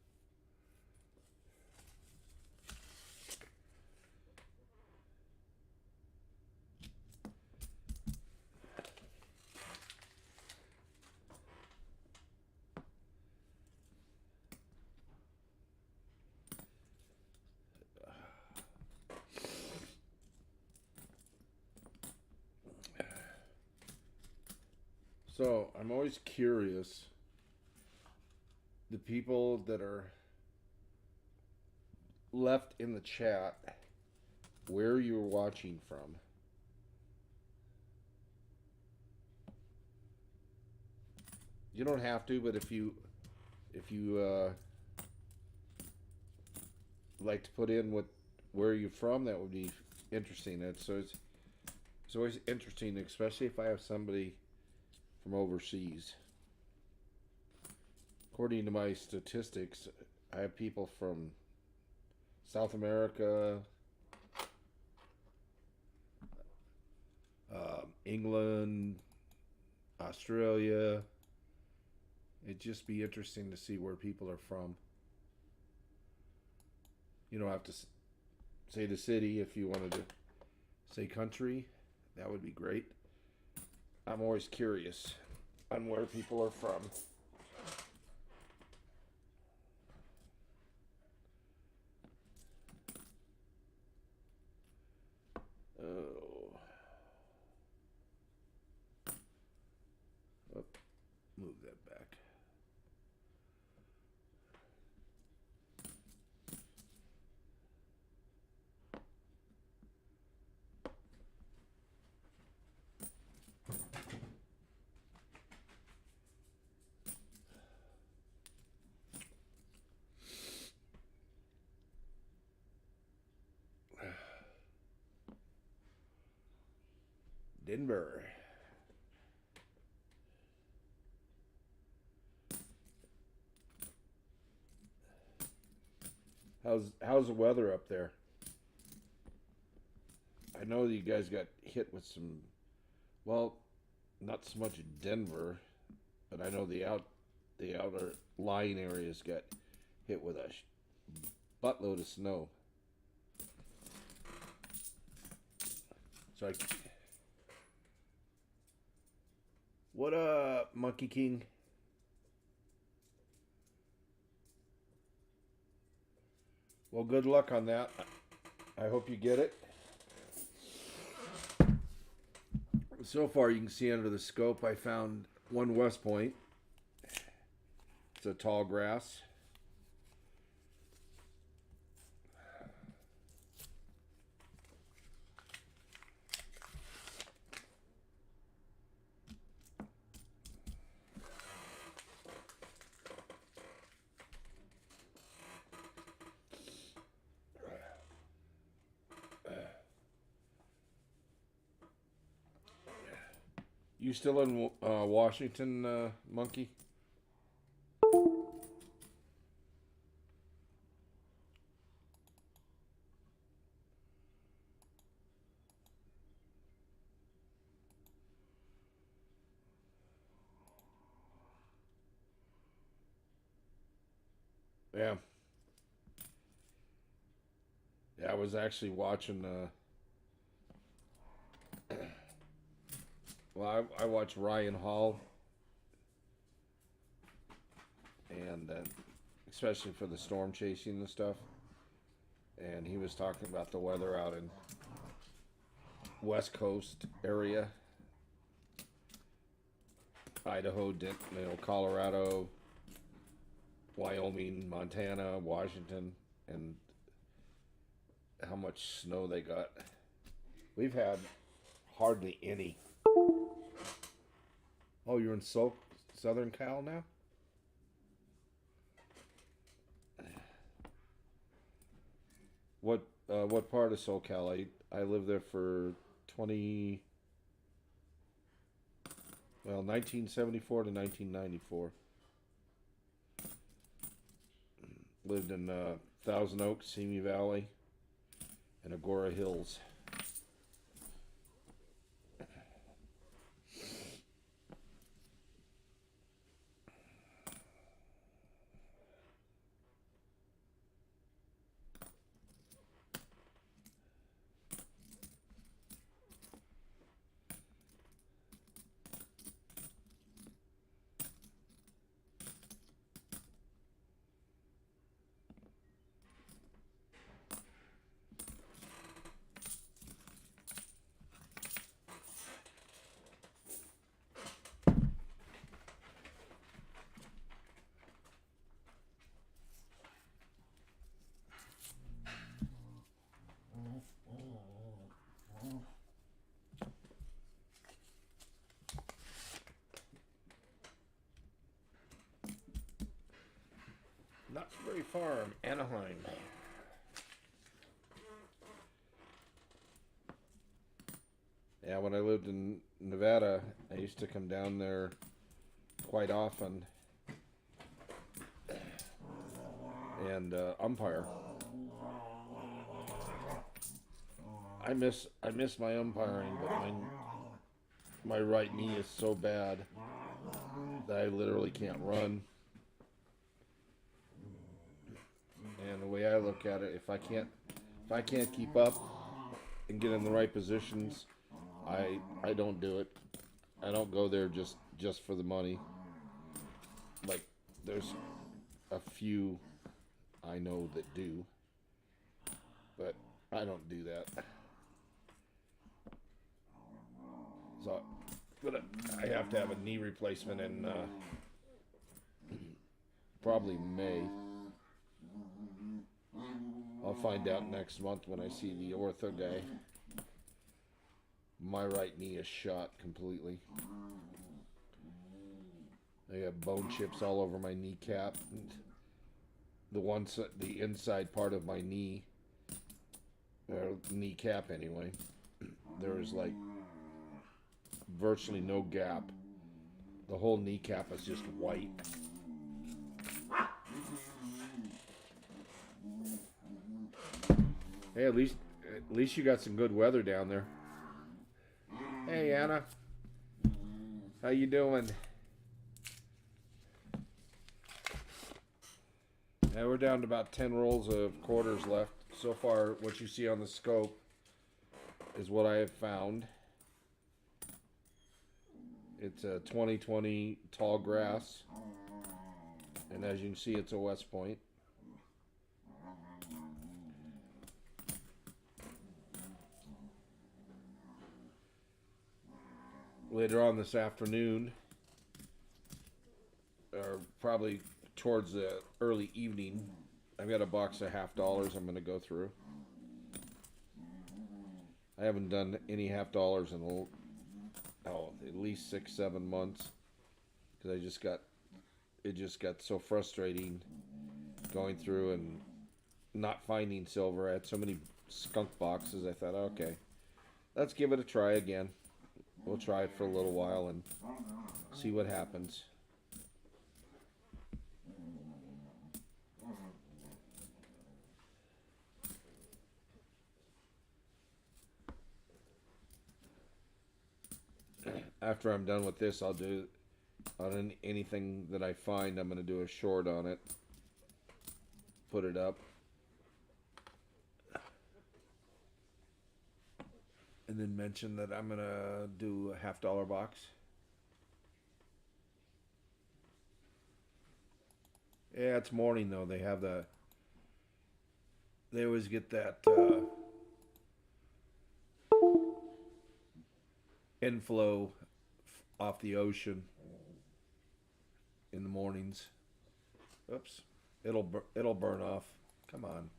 So I'm always curious, the people that are left in the chat, where you're watching from. You don't have to, but if you like to put in where you're from, that would be interesting. It's always interesting, especially if I have somebody from overseas. According to my statistics, I have people from South America, England, Australia. It'd just be interesting to see where people are from. You don't have to say the city. If you wanted to say country, that would be great. I'm always curious on where people are from. Oh. Oh, move that back. Denver. How's the weather up there? I know you guys got hit with some, well, not so much Denver, but I know the outer lying areas got hit with a buttload of snow. So what up, Monkey King? Well, good luck on that. I hope you get it. So far, you can see under the scope, I found one West Point. It's a tall grass. You still in Washington, Monkey? Yeah. Yeah, I was actually watching. Well, I watched Ryan Hall, and especially for the storm chasing and stuff. And he was talking about the weather out in West Coast area, Idaho, Colorado, Wyoming, Montana, Washington, and how much snow they got. We've had hardly any. Oh, you're in Southern Cal now? What part of SoCal? I lived there for 1974 to 1994. Lived in Thousand Oaks, Simi Valley, and Agora Hills. Not very far from Anaheim. Yeah, when I lived in Nevada, I used to come down there quite often and umpire. I miss my umpiring, but my right knee is so bad that I literally can't run. And the way I look at it, if I can't keep up and get in the right positions, I don't do it. I don't go there just for the money. Like there's a few I know that do, but I don't do that. So, but I have to have a knee replacement in probably May. I'll find out next month when I see the ortho guy. My right knee is shot completely. I have bone chips all over my kneecap. The inside part of my knee, or kneecap anyway, there's like virtually no gap. The whole kneecap is just white. Hey, at least you got some good weather down there. Hey, Anna. How you doing? Yeah, we're down to about 10 rolls of quarters left. So far, what you see on the scope is what I have found. It's a 2020 tall grass. And as you can see, it's a West Point. Later on this afternoon, or probably towards the early evening, I've got a box of $half I'm going to go through. I haven't done any $half in at least 6-7 months, because it just got so frustrating going through and not finding silver. I had so many skunk boxes. I thought, okay, let's give it a try again. We'll try it for a little while and see what happens. After I'm done with this, I'll do on anything that I find. I'm going to do a short on it. Put it up. And then mention that I'm going to do a $half box. Yeah, it's morning though. They always get that inflow off the ocean in the mornings. Oops. It'll burn off. Come on.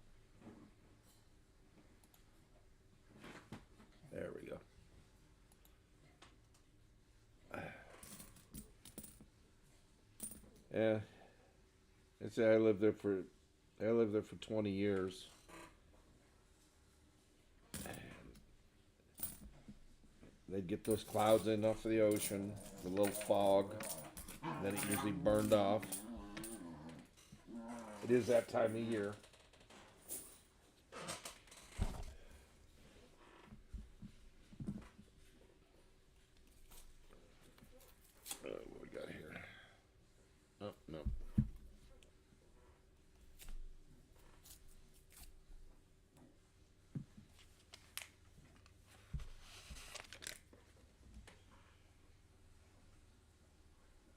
There we go. Yeah. I lived there for 20 years. They'd get those clouds in off of the ocean, the little fog, and then it usually burned off. It is that time of year. What we got here? Oh, no.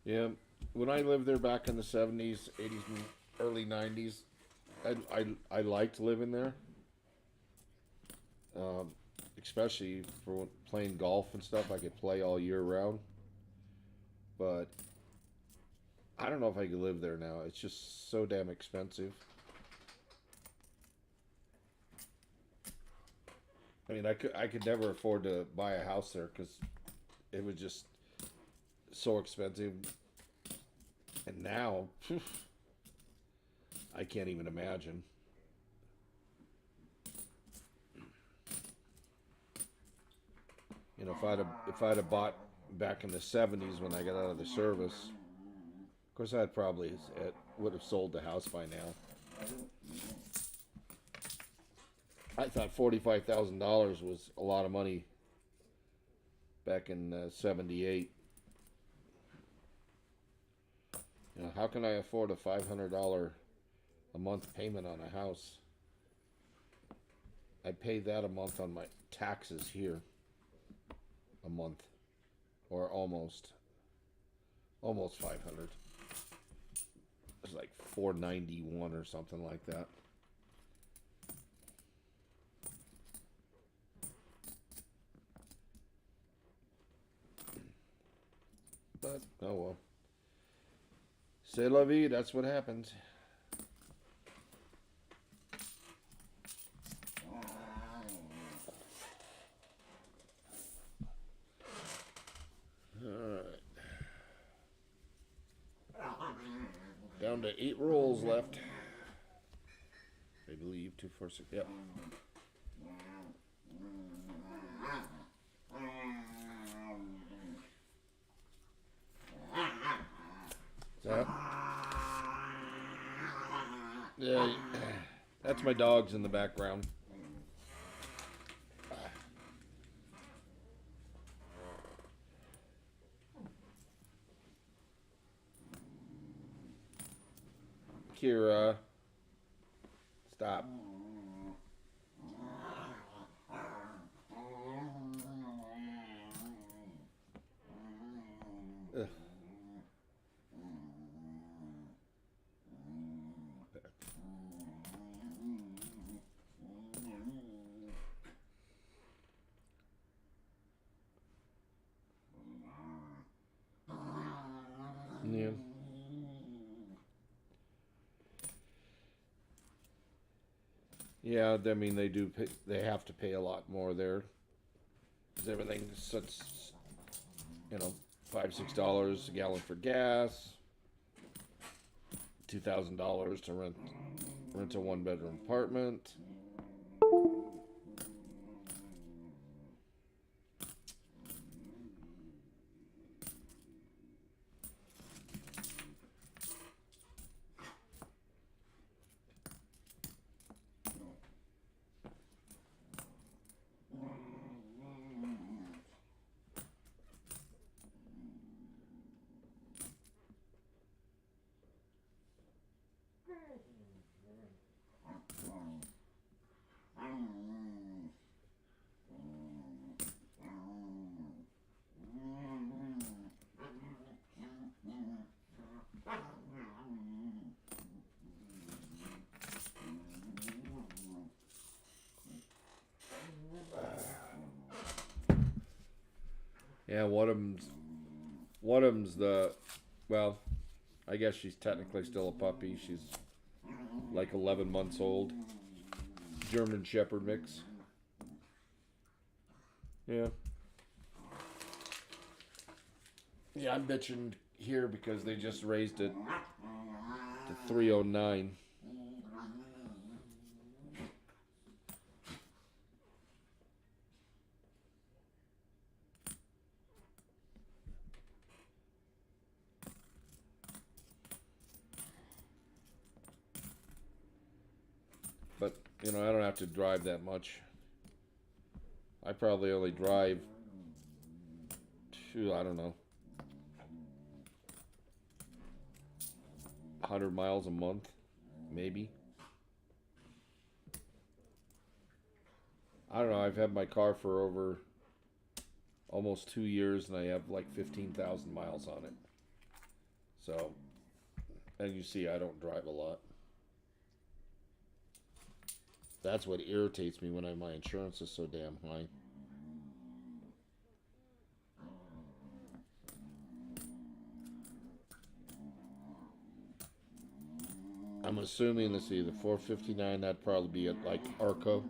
Yeah, when I lived there back in the 70s, 80s, and early 90s, I liked living there. Especially for playing golf and stuff. I could play all year round. But I don't know if I could live there now. It's just so damn expensive. I mean, I could never afford to buy a house there because it was just so expensive. And now, phew, I can't even imagine. You know, if I'd have bought back in the 70s when I got out of the service, of course I'd probably would have sold the house by now. I thought $45,000 was a lot of money back in '78. You know, how can I afford a $500 a month payment on a house? I pay that a month on my taxes here. A month, or almost 500. It's like 491 or something like that. But oh well. C'est la vie. That's what happens. Down to 8 rolls left. I believe 2, 4, 6. Yep. Yeah, that's my dogs in the background. Kira, stop. Ugh. Yeah. Yeah, I mean they do. Pay, they have to pay a lot more there because everything's such, you know, $5-6 a gallon for gas, $2,000 to rent a 1 bedroom apartment. Yeah, one of them's the, well, I guess she's technically still a puppy. She's like 11 months old. German Shepherd mix. Yeah. Yeah, I'm bitching here because they just raised it to 309. But, you know, I don't have to drive that much. I probably only drive, I don't know, 100 miles a month, maybe. I don't know. I've had my car for over almost 2 years and I have like 15,000 miles on it. So, and you see, I don't drive a lot. That's what irritates me when my insurance is so damn high. I'm assuming, let's see, the 459, that'd probably be at like Arco.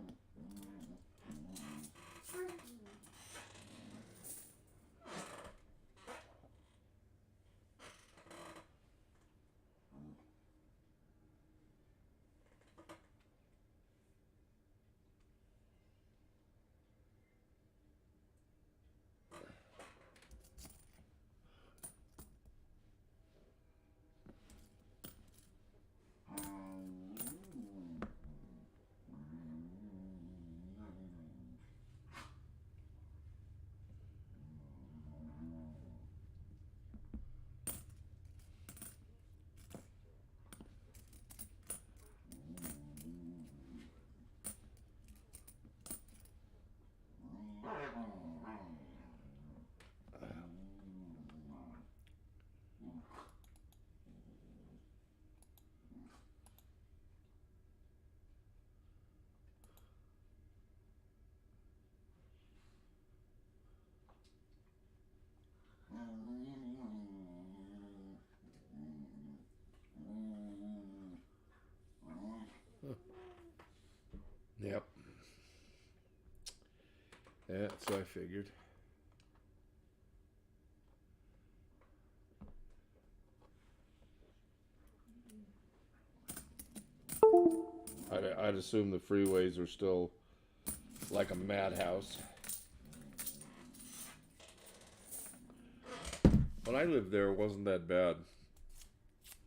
Yep. Yeah, that's what I figured. I'd assume the freeways are still like a madhouse. When I lived there, it wasn't that bad.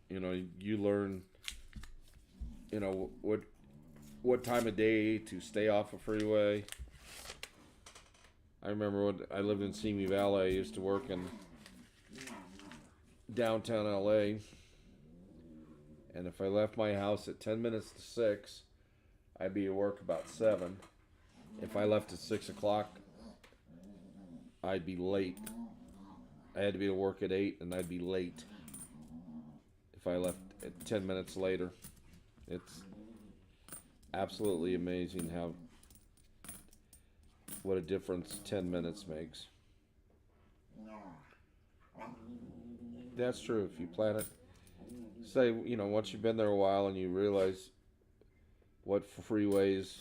You know, you learn you know, what time of day to stay off a freeway. I remember when I lived in Simi Valley. I used to work in downtown LA, and if I left my house at 10 minutes to 6, I'd be at work about 7. If I left at 6 o'clock, I'd be late. I had to be at work at 8, and I'd be late if I left at 10 minutes later. It's absolutely amazing what a difference 10 minutes makes. That's true. If you plan it, say, once you've been there a while and you realize what freeways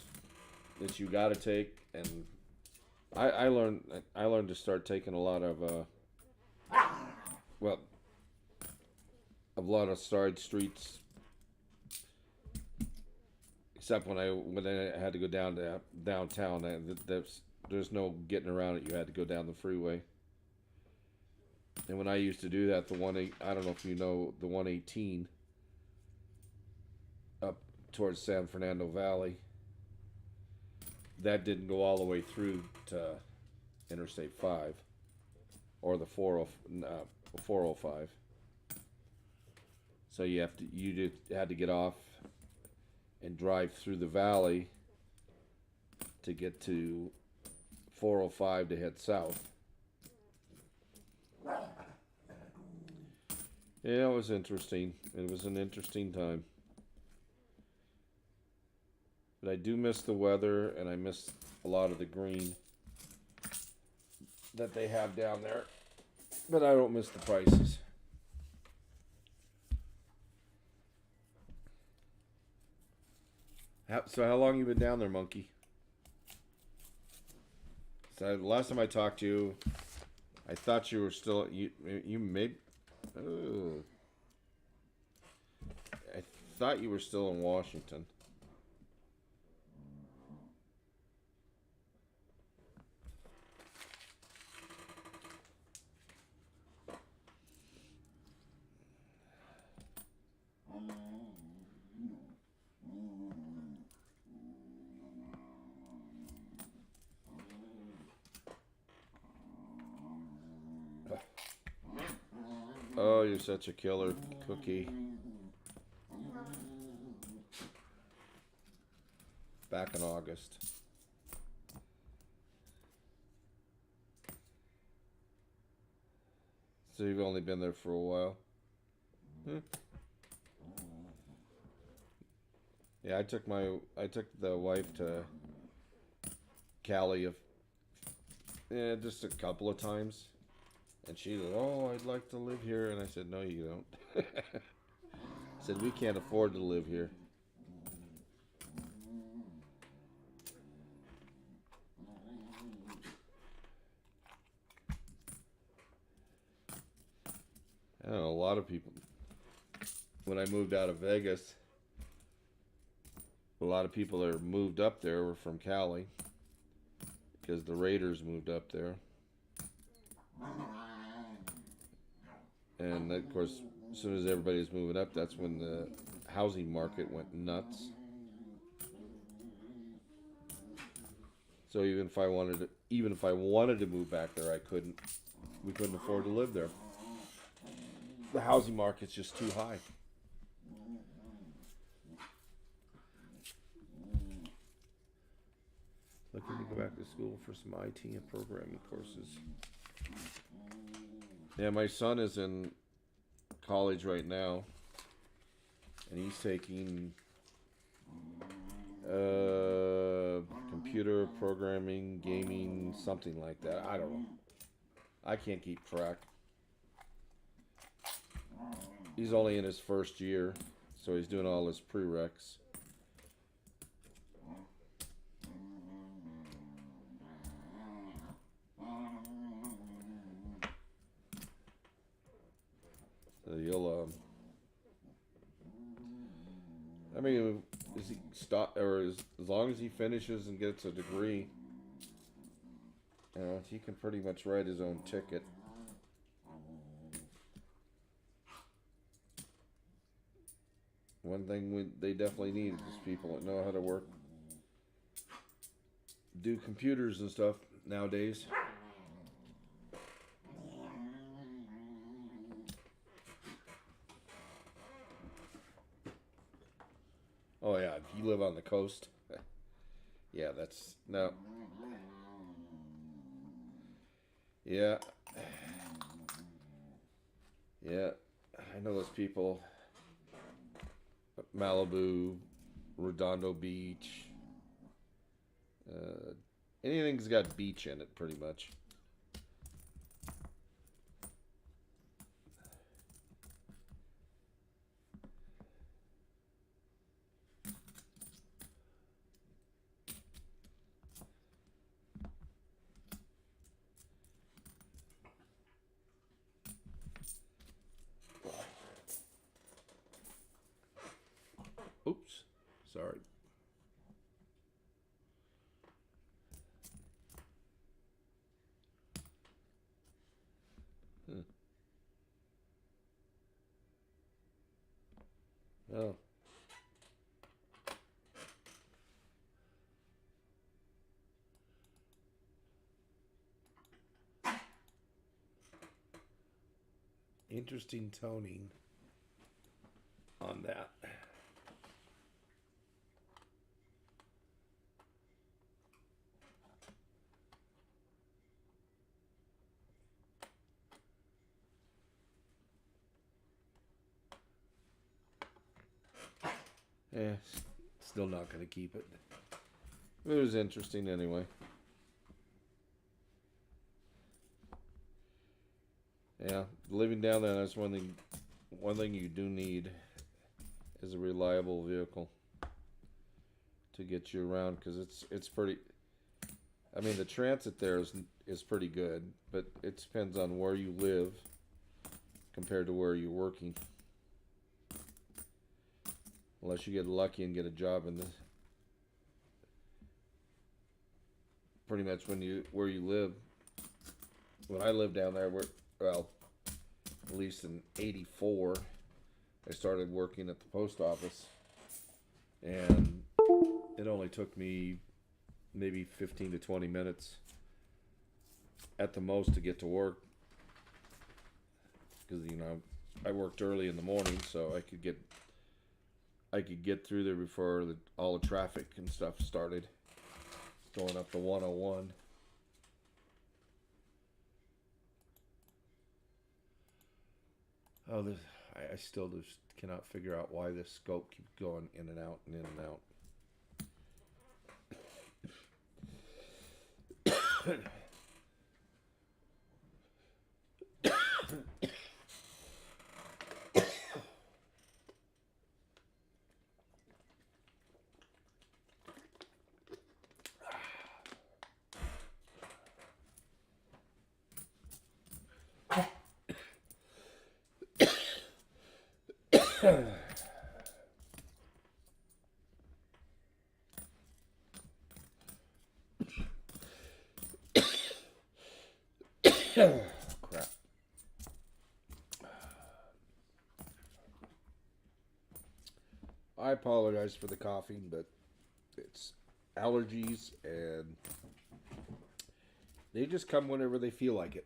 that you got to take, and I learned to start taking a lot of side streets, except when I had to go down to downtown. There's no getting around it. You had to go down the freeway. And when I used to do that, I don't know if you know the 118 up towards San Fernando Valley, that didn't go all the way through to Interstate 5 or the 405. So you had to get off and drive through the valley to get to 405 to head south. Yeah, it was interesting. It was an interesting time. But I do miss the weather, and I miss a lot of the green that they have down there. But I don't miss the prices. So how long you been down there, Monkey? So the last time I talked to you, I thought you were still you maybe. Oh, I thought you were still in Washington. Oh, you're such a killer cookie. Back in August. So you've only been there for a while. Yeah, I took the wife to Cali just a couple of times. And she said, "Oh, I'd like to live here." And I said, "No, you don't." I said, "We can't afford to live here." I don't know, a lot of people, when I moved out of Vegas, a lot of people that moved up there were from Cali because the Raiders moved up there. And of course, as soon as everybody was moving up, that's when the housing market went nuts. So even if I wanted to move back there, we couldn't afford to live there. The housing market's just too high. Looking to go back to school for some IT and programming courses. Yeah, my son is in college right now, and he's taking computer programming, gaming, something like that. I don't know. I can't keep track. He's only in his first year, so he's doing all his prereqs. So he'll, I mean, is he as long as he finishes and gets a degree, he can pretty much write his own ticket. One thing they definitely need is people that know how to do computers and stuff nowadays. Oh yeah, if you live on the coast, yeah, that's no. Yeah, yeah, I know those people. Malibu, Redondo Beach, uh, anything's got beach in it, pretty much. Oops, sorry. Huh. Oh. Interesting toning on that. Eh, still not going to keep it. It was interesting anyway. Yeah, living down there, that's one thing. One thing you do need is a reliable vehicle to get you around, because it's pretty. I mean, the transit there is pretty good, but it depends on where you live compared to where you're working. Unless you get lucky and get a job in the pretty much where you live. When I lived down there, well, at least in '84, I started working at the post office, and it only took me maybe 15 to 20 minutes at the most to get to work, because I worked early in the morning, so I could get through there before all the traffic and stuff started going up to 101. Oh, I still just cannot figure out why this scope keeps going in and out and in and out. Crap. I apologize for the coughing, but it's allergies, and they just come whenever they feel like it.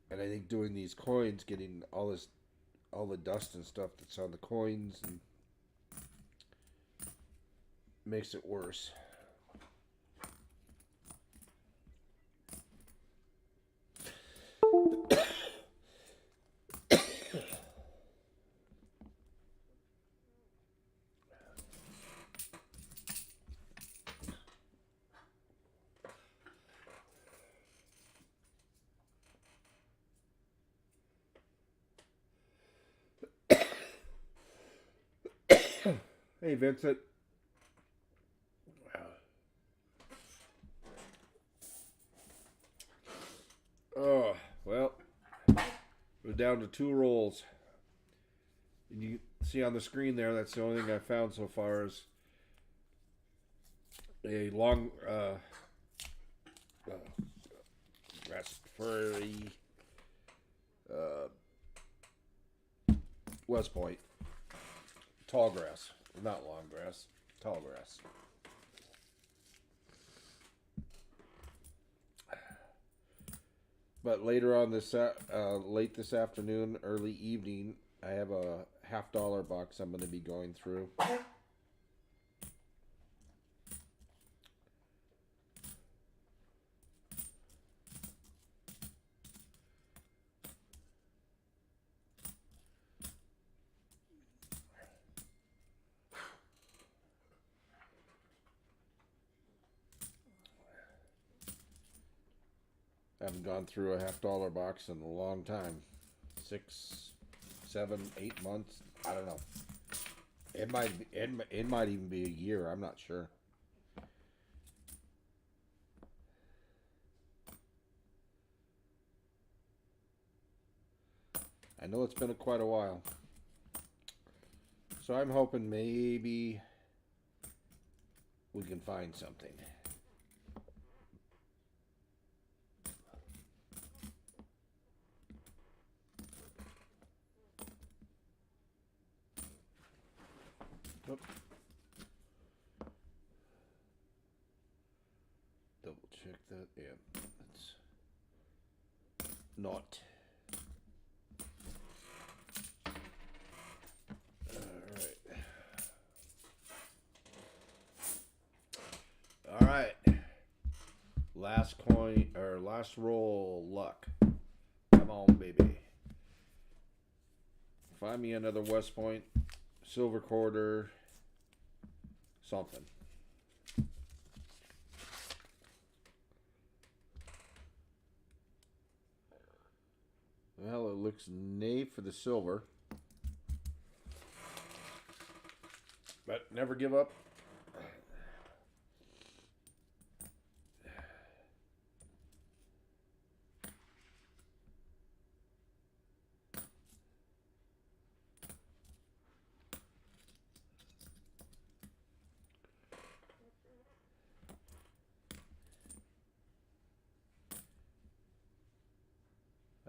And I think doing these coins, getting all the dust and stuff that's on the coins, and makes it worse. Hey, Vincent. Oh, well, we're down to 2 rolls. And you see on the screen there, that's the only thing I found so far is a long raspberry early West Point. Tall grass, not long grass, tall grass. But later on late this afternoon, early evening, I have a $50 box I'm going to be going through. I haven't gone through a $50 box in a long time. 6, 7, 8 months. I don't know. It might even be a year. I'm not sure. I know it's been quite a while. So I'm hoping maybe we can find something. Oop. Double check that. Yeah, it's not. All right. Last coin or last roll luck. Come on, baby. Find me another West Point, silver quarter, something. Well, it looks nay for the silver. But never give up.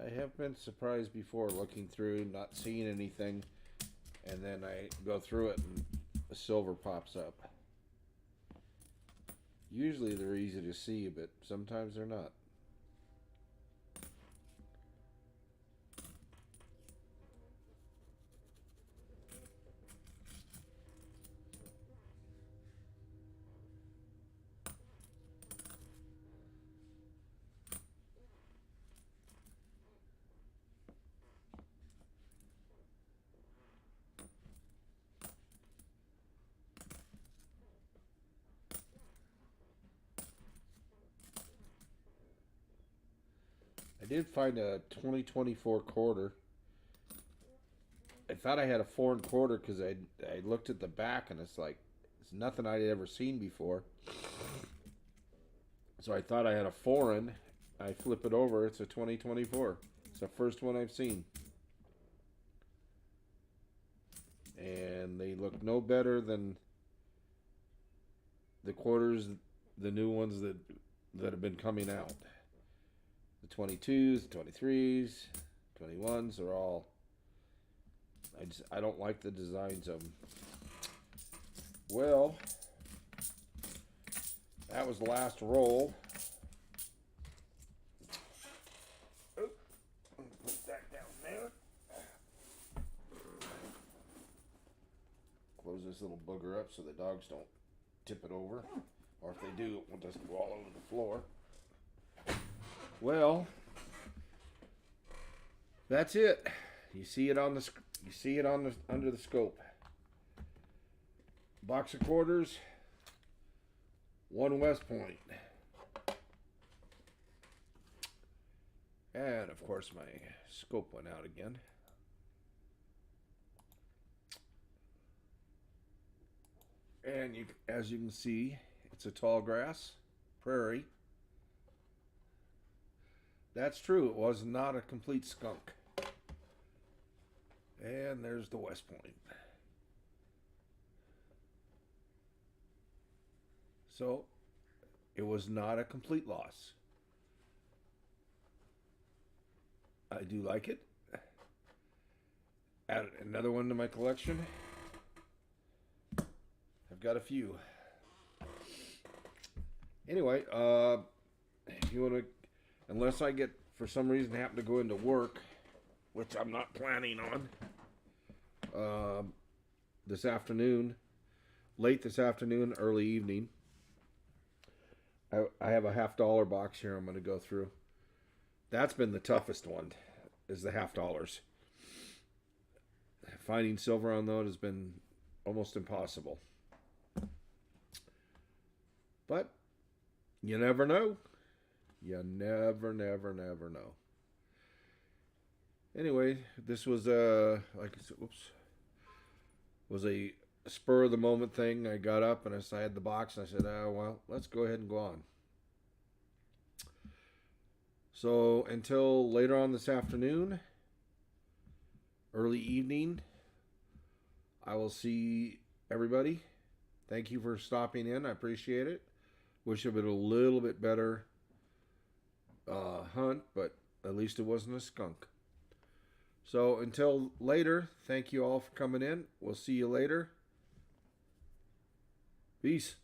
I have been surprised before looking through, not seeing anything, and then I go through it and a silver pops up. Usually they're easy to see, but sometimes they're not. I did find a 2024 quarter. I thought I had a foreign quarter because I looked at the back and it's like it's nothing I'd ever seen before. So I thought I had a foreign. I flip it over. It's a 2024. It's the first one I've seen. And they look no better than the quarters, the new ones that have been coming out. The 22s, the 23s, 21s are all. I don't like the designs of them. Well, that was the last roll. Put that down there. Close this little booger up so the dogs don't tip it over. Or if they do, it doesn't go all over the floor. Well, that's it. You see it on the under the scope. Box of quarters, one West Point. And of course my scope went out again. And as you can see, it's a tall grass prairie. That's true, it was not a complete skunk. And there's the West Point. So, it was not a complete loss. I do like it. Added another one to my collection. I've got a few. Anyway, if you want to, unless I get, for some reason, happen to go into work, which I'm not planning on, this afternoon, late this afternoon, early evening, I have a $50 box here I'm going to go through. That's been the toughest one, is the $50. Finding silver on those has been almost impossible. But you never know. You never know. Anyway, this was was a spur of the moment thing. I got up and I had the box and I said, "Oh well, let's go ahead and go on." So until later on this afternoon, early evening, I will see everybody. Thank you for stopping in. I appreciate it. Wish it would a little bit better hunt, but at least it wasn't a skunk. So until later, thank you all for coming in. We'll see you later. Peace.